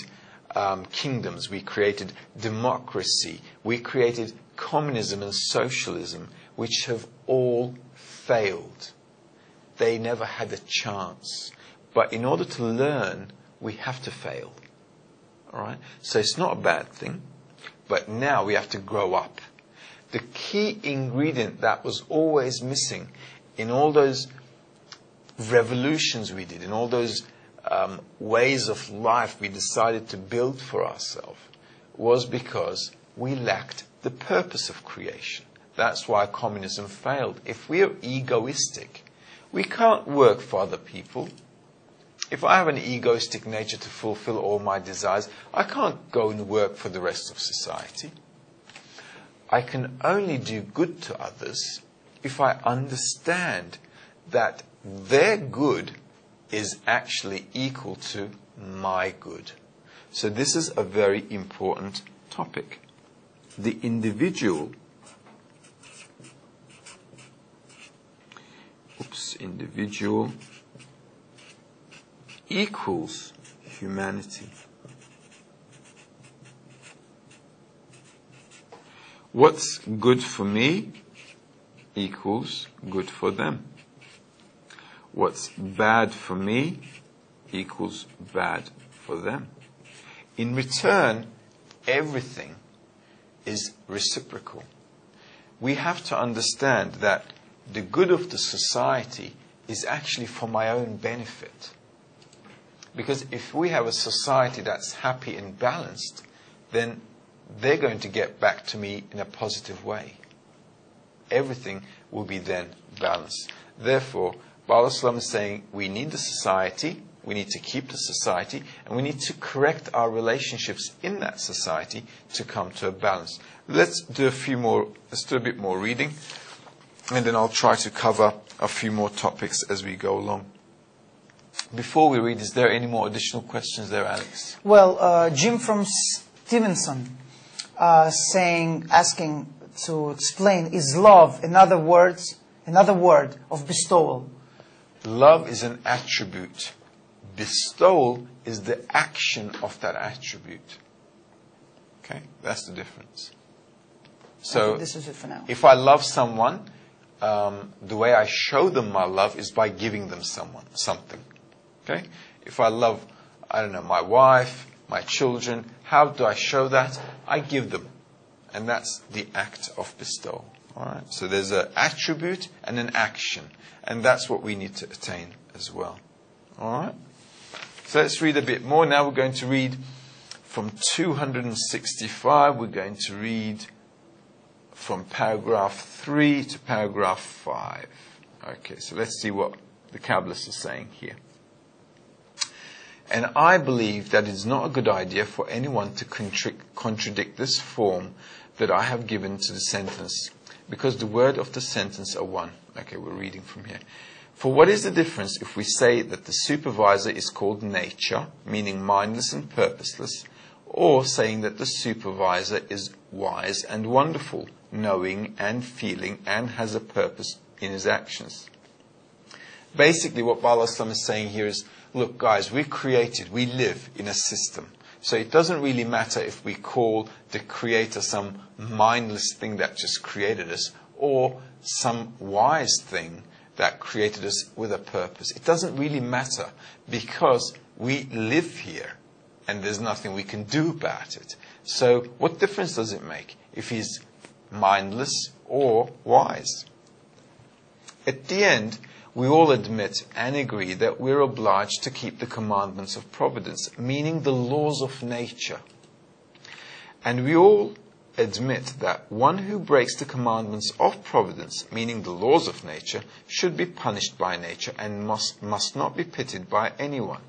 kingdoms, we created democracy, we created communism and socialism, which have all failed. They never had a chance. But in order to learn, we have to fail. All right? So it's not a bad thing. But now we have to grow up. The key ingredient that was always missing in all those revolutions we did, in all those ways of life we decided to build for ourselves, was because we lacked the purpose of creation. That's why communism failed. If we are egoistic, we can't work for other people. If I have an egoistic nature to fulfill all my desires, I can't go and work for the rest of society. I can only do good to others if I understand that their good is actually equal to my good. So this is a very important topic. The individual equals humanity. What's good for me equals good for them. What's bad for me equals bad for them. In return, everything is reciprocal. We have to understand that the good of the society is actually for my own benefit. Because if we have a society that's happy and balanced, then they're going to get back to me in a positive way. Everything will be then balanced. Therefore, Baal HaSulam is saying we need the society, we need to keep the society, and we need to correct our relationships in that society to come to a balance. Let's do a bit more reading, and then I'll try to cover a few more topics as we go along. Before we read, is there any more additional questions there, Alex? Well, Jim from Stevenson asking to explain, is love another word of bestowal? Love is an attribute. Bestowal is the action of that attribute. Okay, that's the difference. So okay, this is it for now. If I love someone, the way I show them my love is by giving them something. Okay? If I love, my wife, my children, how do I show that? I give them. And that's the act of bestowal. All right? So there's an attribute and an action. And that's what we need to attain as well. All right? So let's read a bit more. Now we're going to read from 265. We're going to read from paragraph 3 to paragraph 5. Okay, so let's see what the Kabbalists are saying here. And I believe that it is not a good idea for anyone to contradict this form that I have given to the sentence, because the word of the sentence are one. Okay, we're reading from here. For what is the difference if we say that the supervisor is called nature, meaning mindless and purposeless, or saying that the supervisor is wise and wonderful, knowing and feeling, and has a purpose in his actions? Basically, what Baal HaSulam is saying here is, look, guys, we live in a system. So it doesn't really matter if we call the Creator some mindless thing that just created us, or some wise thing that created us with a purpose. It doesn't really matter, because we live here and there's nothing we can do about it. So what difference does it make if he's mindless or wise. At the end, we all admit and agree that we're obliged to keep the commandments of providence, meaning the laws of nature. And we all admit that one who breaks the commandments of providence, meaning the laws of nature, should be punished by nature and must not be pitied by anyone.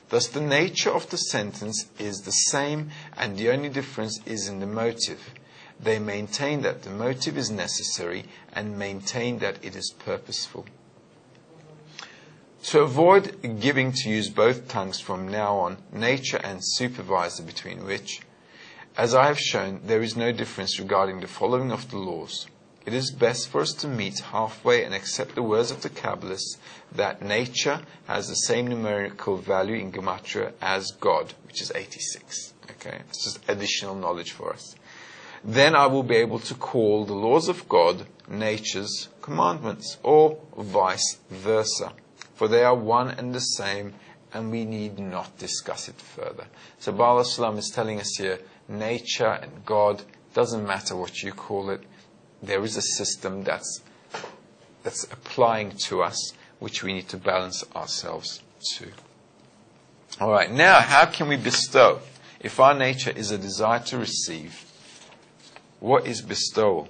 Thus the nature of the sentence is the same, and the only difference is in the motive. They maintain that the motive is necessary and maintain that it is purposeful. To avoid giving to use both tongues from now on, nature and supervisor, between which, as I have shown, there is no difference regarding the following of the laws, it is best for us to meet halfway and accept the words of the Kabbalists that nature has the same numerical value in Gematria as God, which is 86. Okay, it's just additional knowledge for us. Then I will be able to call the laws of God nature's commandments, or vice versa. For they are one and the same, and we need not discuss it further. So Baal HaSulam is telling us here, nature and God, doesn't matter what you call it, there is a system that's applying to us, which we need to balance ourselves to. All right, now how can we bestow? If our nature is a desire to receive, what is bestowal?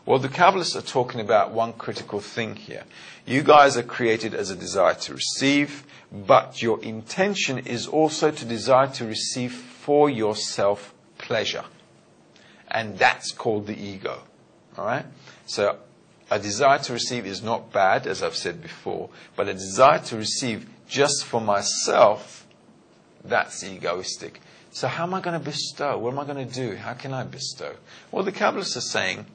Well, the Kabbalists are talking about one critical thing here. You guys are created as a desire to receive, but your intention is also to desire to receive for your self-pleasure. And that's called the ego. All right? So a desire to receive is not bad, as I've said before, but a desire to receive just for myself, that's egoistic. So how am I going to bestow? What am I going to do? How can I bestow? Well, the Kabbalists are saying,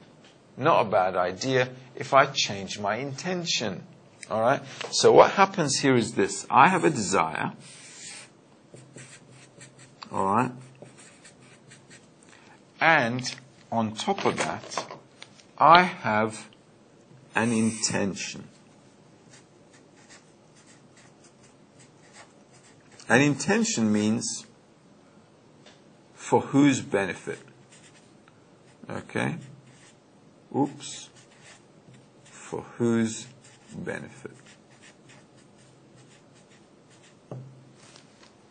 not a bad idea if I change my intention. All right? So what happens here is this. I have a desire. All right? And on top of that, I have an intention. An intention means for whose benefit? Okay? Oops. For whose benefit?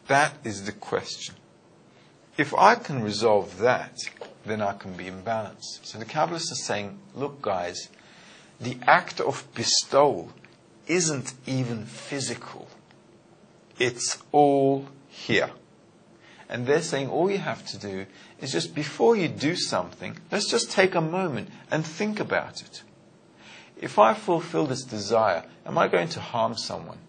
That is the question. If I can resolve that, then I can be in balance. So the Kabbalists are saying, look guys, the act of bestowal isn't even physical. It's all here. And they're saying all you have to do is just before you do something, let's just take a moment and think about it. If I fulfill this desire, am I going to harm someone?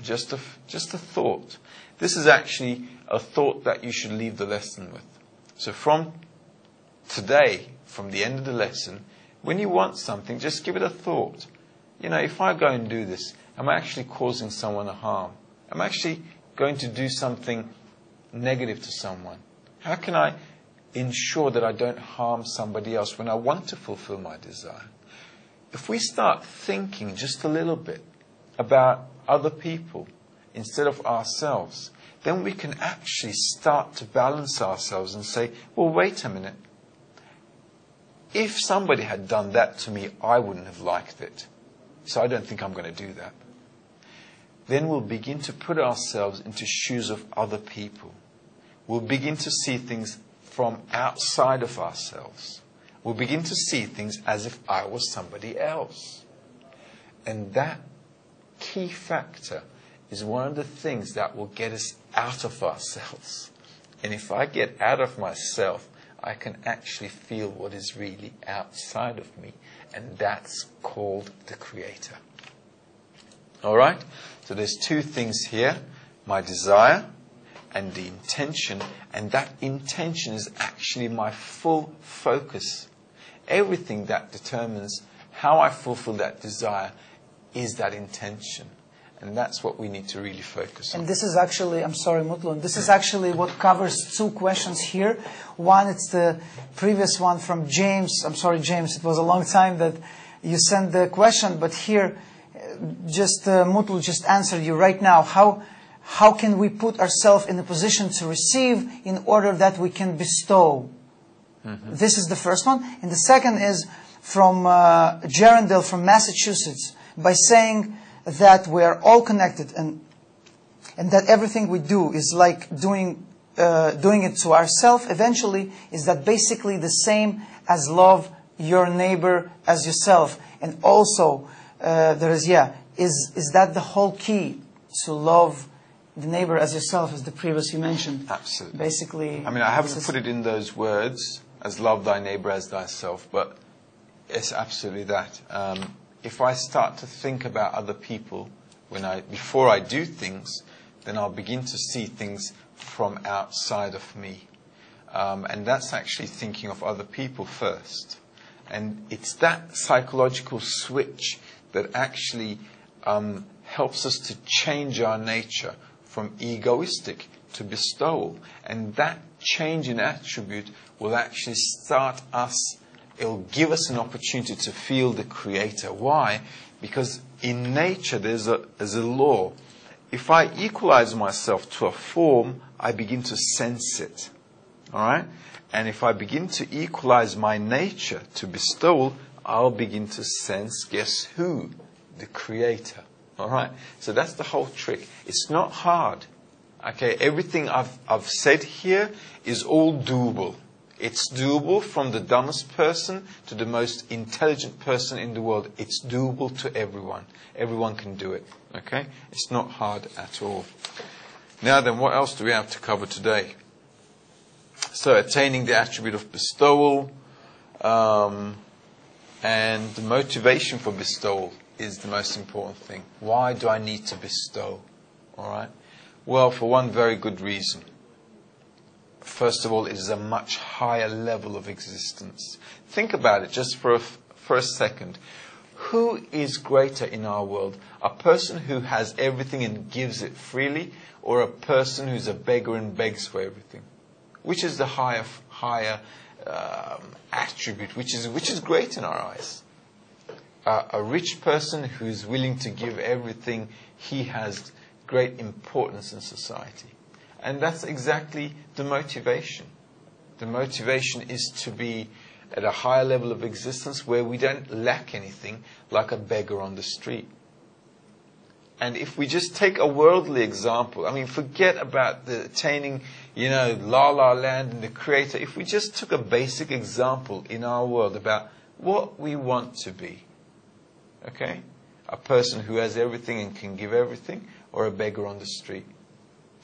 Just a thought. This is actually a thought that you should leave the lesson with. So from today, from the end of the lesson, when you want something, just give it a thought. You know, if I go and do this, am I actually causing someone a harm? Am I actually going to do something negative to someone? How can I ensure that I don't harm somebody else when I want to fulfill my desire? If we start thinking just a little bit about other people instead of ourselves, then we can actually start to balance ourselves and say, well, wait a minute. If somebody had done that to me, I wouldn't have liked it. So I don't think I'm going to do that. Then we'll begin to put ourselves into shoes of other people. We'll begin to see things from outside of ourselves. We'll begin to see things as if I was somebody else. And that key factor is one of the things that will get us out of ourselves. And if I get out of myself, I can actually feel what is really outside of me. And that's called the Creator. All right? So there's two things here. My desire and the intention. And that intention is actually my full focus. Everything that determines how I fulfill that desire is that intention. And that's what we need to really focus on. And this is actually, I'm sorry, Mutlun, this is actually what covers two questions here. One, it's the previous one from James. I'm sorry, James, it was a long time that you sent the question, but here, Mutlun just answered you right now. How can we put ourselves in a position to receive in order that we can bestow? This is the first one. And the second is from Gerondale from Massachusetts, by saying that we are all connected and that everything we do is like doing it to ourselves eventually, is that basically the same as love your neighbor as yourself. And also, is that the whole key to love the neighbor as yourself, as the previous you mentioned? Absolutely. Basically, I mean, I haven't put it in those words, as love thy neighbor as thyself, but it's absolutely that. If I start to think about other people before I do things, then I'll begin to see things from outside of me. And that's actually thinking of other people first. And it's that psychological switch that actually helps us to change our nature from egoistic to bestowal. And that change in attribute will actually it'll give us an opportunity to feel the Creator. Why? Because in nature there's a law. If I equalize myself to a form, I begin to sense it. All right? And if I begin to equalize my nature to bestowal, I'll begin to sense, guess who? The Creator. All right? So that's the whole trick. It's not hard. Okay? Everything I've said here is all doable. It's doable from the dumbest person to the most intelligent person in the world. It's doable to everyone. Everyone can do it. Okay? It's not hard at all. Now then, what else do we have to cover today? So, attaining the attribute of bestowal, and the motivation for bestowal is the most important thing. Why do I need to bestow? All right? Well, for one very good reason. First of all, it is a much higher level of existence. Think about it just for a second. Who is greater in our world? A person who has everything and gives it freely, or a person who's a beggar and begs for everything? Which is the higher attribute, which is great in our eyes? A rich person who's willing to give everything he has great importance in society. And that's exactly the motivation. The motivation is to be at a higher level of existence where we don't lack anything, like a beggar on the street. And if we just take a worldly example, I mean, forget about the attaining, La La Land and the Creator. If we just took a basic example in our world about what we want to be, okay? A person who has everything and can give everything, or a beggar on the street.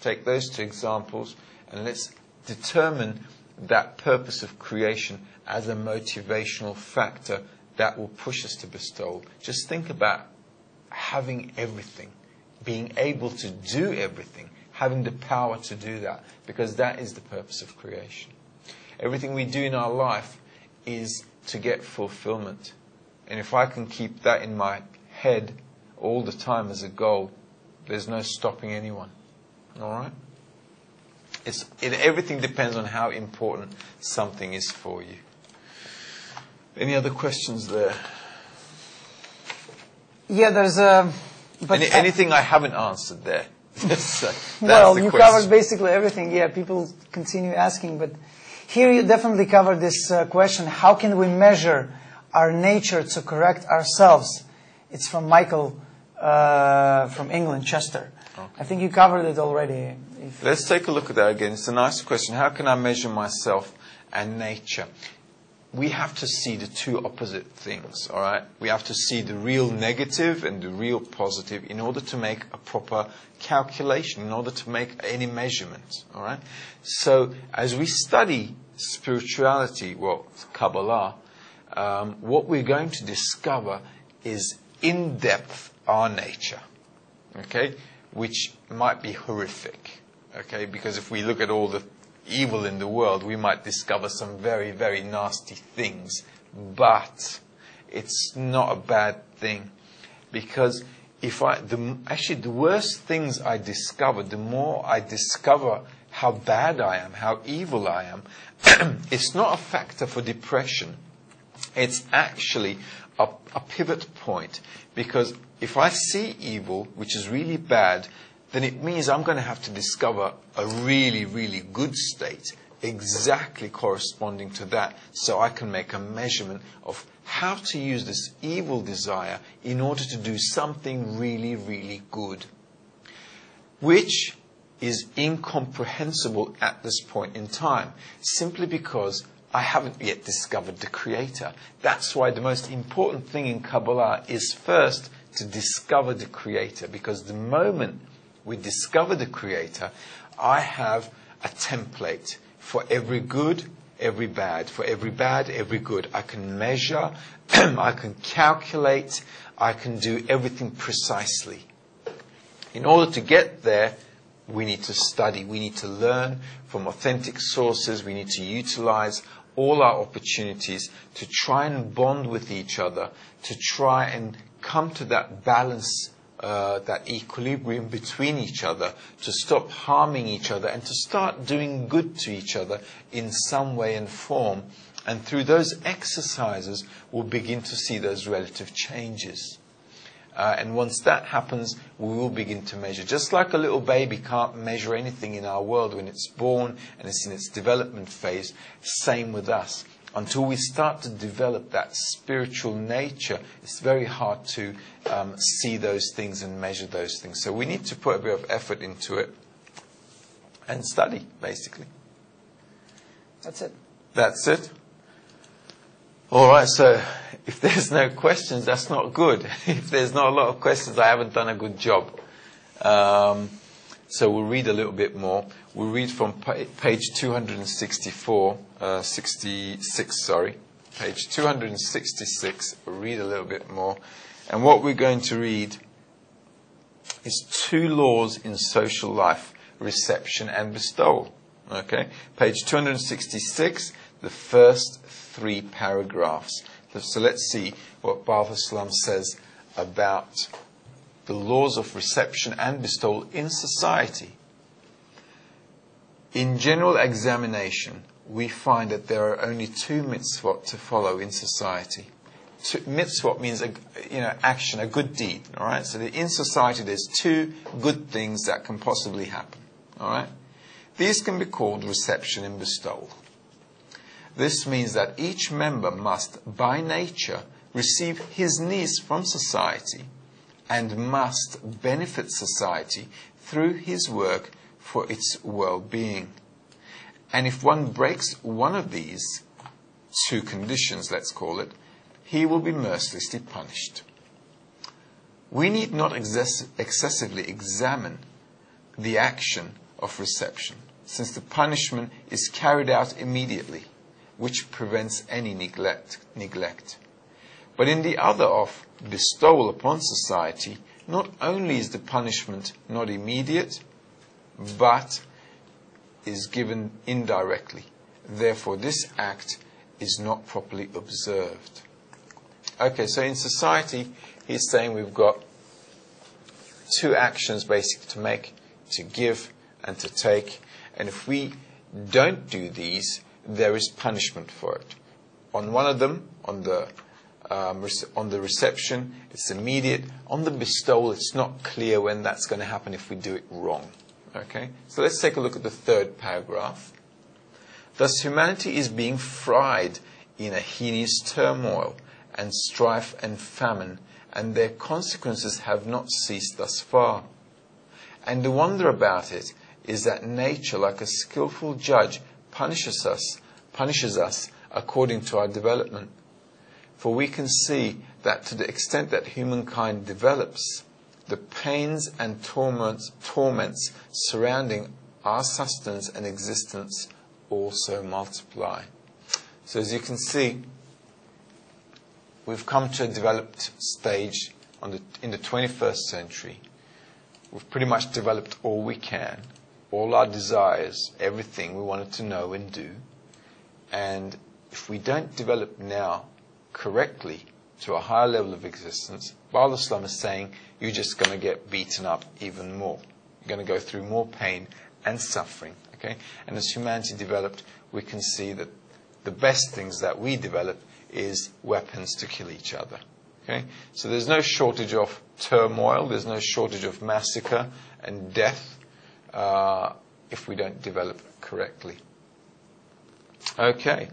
Take those two examples and let's determine that purpose of creation as a motivational factor that will push us to bestowal. Just think about having everything, being able to do everything, having the power to do that, because that is the purpose of creation. Everything we do in our life is to get fulfillment. And if I can keep that in my head all the time as a goal, there's no stopping anyone. All right? Everything depends on how important something is for you. Any other questions there? Yeah, there's anything I haven't answered there? Well, you covered basically everything. Yeah, people continue asking, but here you definitely covered this question: how can we measure our nature to correct ourselves? It's from Michael from England, Chester. Okay. I think you covered it already. Let's take a look at that again. It's a nice question. How can I measure myself and nature? We have to see the two opposite things, all right? We have to see the real negative and the real positive in order to make a proper calculation, in order to make any measurement, all right? So as we study spirituality, Kabbalah, what we're going to discover is in depth our nature, okay? Which might be horrific, okay? Because if we look at all the evil in the world, we might discover some very, very nasty things. But it's not a bad thing, because the worse things I discover, the more I discover how bad I am, how evil I am. It's not a factor for depression. It's actually a pivot point, because if I see evil, which is really bad, then it means I'm going to have to discover a really, really good state exactly corresponding to that, so I can make a measurement of how to use this evil desire in order to do something really, really good, which is incomprehensible at this point in time, simply because I haven't yet discovered the Creator. That's why the most important thing in Kabbalah is first to discover the Creator, because the moment we discover the Creator, I have a template for every good, every bad. For every bad, every good. I can measure, I can calculate, I can do everything precisely. In order to get there, we need to study, we need to learn from authentic sources, we need to utilize all our opportunities to try and bond with each other, to try and come to that balance, that equilibrium between each other, to stop harming each other and to start doing good to each other in some way and form. And through those exercises, we'll begin to see those relative changes. And once that happens, we will begin to measure. Just like a little baby can't measure anything in our world when it's born and it's in its development phase, same with us. Until we start to develop that spiritual nature, it's very hard to see those things and measure those things. So we need to put a bit of effort into it and study, basically. That's it. That's it. All right, so if there's no questions, that's not good. If there's not a lot of questions, I haven't done a good job. So we'll read a little bit more. We'll read from page 264, 66, sorry. Page 266, we'll read a little bit more. And what we're going to read is 2 laws in social life, reception and bestowal. Okay, page 266, the first 3 paragraphs. So let's see what Baal HaSulam says about the laws of reception and bestowal in society. In general examination, we find that there are only 2 mitzvot to follow in society. Mitzvot means action, a good deed. All right. So in society, there's 2 good things that can possibly happen. All right. These can be called reception and bestowal. This means that each member must, by nature, receive his needs from society and must benefit society through his work for its well-being. And if one breaks one of these 2 conditions, let's call it, he will be mercilessly punished. We need not excessively examine the action of reception, since the punishment is carried out immediately, which prevents any neglect. But in the other of bestowal upon society, not only is the punishment not immediate, but is given indirectly. Therefore, this act is not properly observed. Okay, so in society, he's saying we've got 2 actions basically to make, to give and to take. And if we don't do these, there is punishment for it. On one of them, on the reception, it's immediate. On the bestowal, it's not clear when that's going to happen if we do it wrong. Okay? So let's take a look at the 3rd paragraph. Thus, humanity is being fried in a hideous turmoil and strife and famine, and their consequences have not ceased thus far. And the wonder about it is that nature, like a skillful judge, punishes us according to our development. For we can see that to the extent that humankind develops, the pains and torments surrounding our sustenance and existence also multiply. So as you can see, we've come to a developed stage in the 21st century. We've pretty much developed all we can, all our desires, everything we wanted to know and do. And if we don't develop now correctly to a higher level of existence, Baal HaSulam is saying you're just going to get beaten up even more. You're going to go through more pain and suffering. Okay? And as humanity developed, we can see that the best things that we develop is weapons to kill each other. Okay? So there's no shortage of turmoil, there's no shortage of massacre and death if we don't develop correctly. Okay.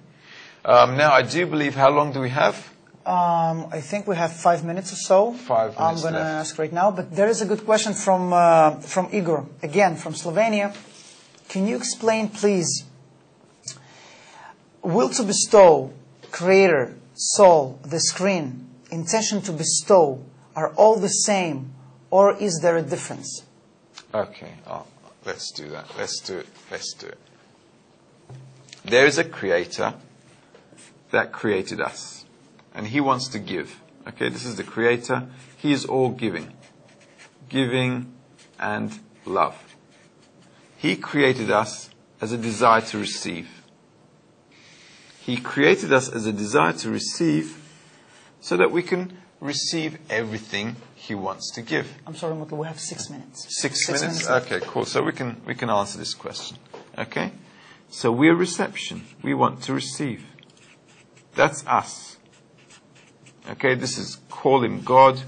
Now, I do believe, how long do we have? I think we have 5 minutes or so. 5 minutes I'm going to left. ask right now, but there is a good question from Igor, again from Slovenia. Can you explain, please, will to bestow, creator, soul, the screen, intention to bestow are all the same, or is there a difference? Okay, let's do that. Let's do it. There is a creator that created us, and he wants to give. Okay, this is the creator. He is all giving. Giving and love. He created us as a desire to receive. He created us as a desire to receive so that we can receive everything he wants to give. I'm sorry, Mutlu, we have 6 minutes. 6 6 minutes? minutes. Okay, cool. So we can answer this question. Okay? So we're reception. We want to receive. That's us. Okay, this is call him God.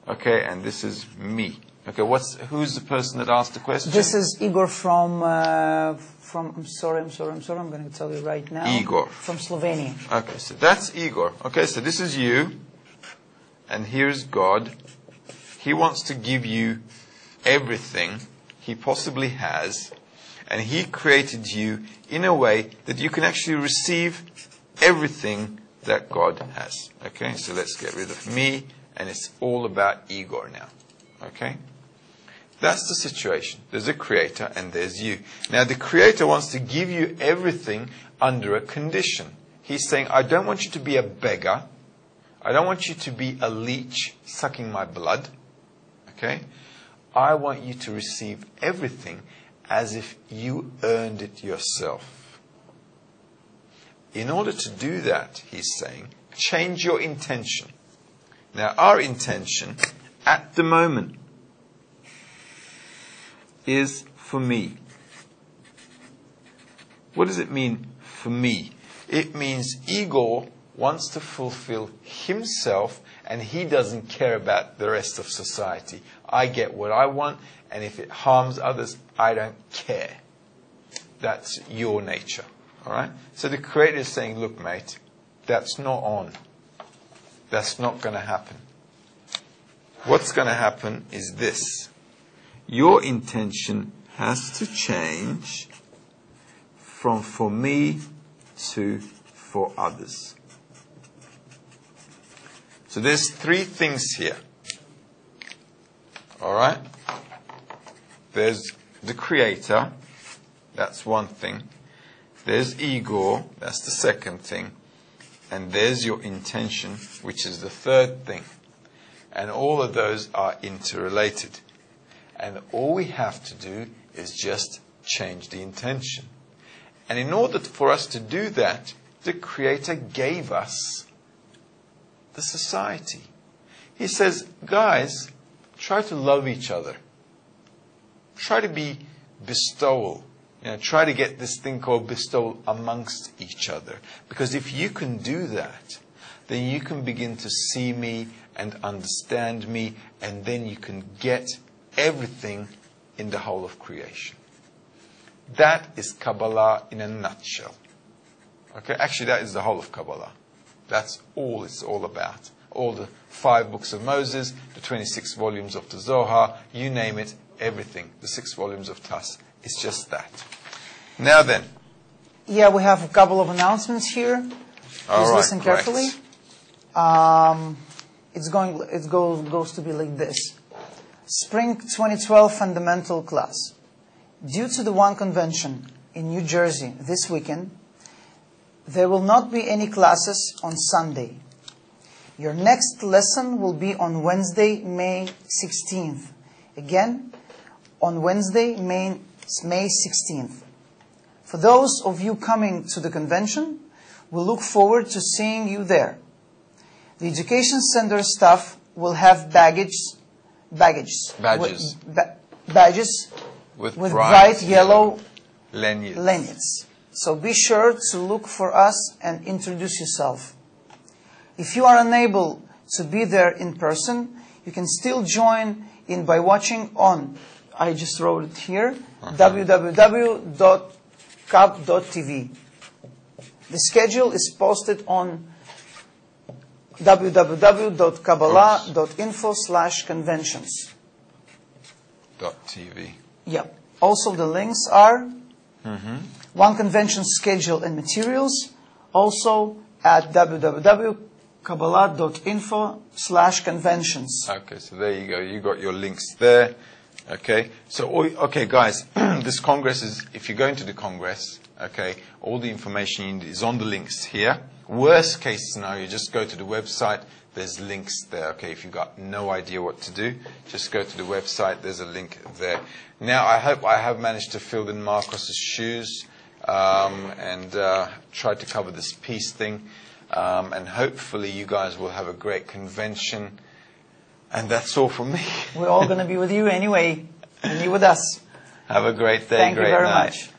Okay, and this is me. Okay, who's the person that asked the question? This is Igor from I'm sorry, I'm going to tell you right now. Igor. From Slovenia. Okay, so that's Igor. Okay, so this is you, and here's God. He wants to give you everything he possibly has, and he created you in a way that you can actually receive everything that God has. Okay, so let's get rid of me, and it's all about Igor now. Okay? That's the situation. There's a creator and there's you. Now the creator wants to give you everything under a condition. He's saying, I don't want you to be a beggar. I don't want you to be a leech sucking my blood. Okay? I want you to receive everything as if you earned it yourself. In order to do that, he's saying, change your intention. Now our intention at the moment is for me. What does it mean for me? It means Igor wants to fulfill himself and he doesn't care about the rest of society. I get what I want, and if it harms others, I don't care. That's your nature. All right? So the creator is saying, look, mate, that's not on. That's not going to happen. What's going to happen is this. Your intention has to change from for me to for others. So there's 3 things here. All right? There's the creator. That's one thing. There's Igor. That's the second thing. And there's your intention, which is the third thing. And all of those are interrelated. And all we have to do is just change the intention. And in order for us to do that, the Creator gave us the society. He says, guys, try to love each other. Try to be bestowal. Try to get this thing called bestowal amongst each other. Because if you can do that, then you can begin to see me and understand me, and then you can get everything in the whole of creation. That is Kabbalah in a nutshell. Okay, actually that is the whole of Kabbalah. That's all it's all about. All the 5 books of Moses, the 26 volumes of the Zohar, you name it, everything. The 6 volumes of Tas. It's just that. Now then. Yeah, we have a couple of announcements here. Please listen carefully. It goes to be like this. Spring 2012 Fundamental Class. Due to the One Convention in New Jersey this weekend, there will not be any classes on Sunday. Your next lesson will be on Wednesday, May 16th. Again, on Wednesday, May 16th. For those of you coming to the convention, we look forward to seeing you there. The Education Center staff will have badges with bright yellow lanyards. So be sure to look for us and introduce yourself. If you are unable to be there in person, you can still join in by watching on, I just wrote it here, www.cab.tv. The schedule is posted on www.kabbalah.info/conventions. .tv. Yep. Also, the links are one convention schedule and materials, also at www.kabbalah.info/conventions. Okay, so there you go. You got your links there. Okay, so okay, guys, this Congress is, if you're going to the Congress, okay, all the information you need is on the links here. Worst case scenario, just go to the website. There's links there. Okay, if you've got no idea what to do, just go to the website. There's a link there. Now, I hope I have managed to fill in Marcos's shoes and try to cover this peace thing. And hopefully you guys will have a great convention. And that's all from me. We're all going to be with you anyway, and you with us. Have a great day, Thank you very night. much.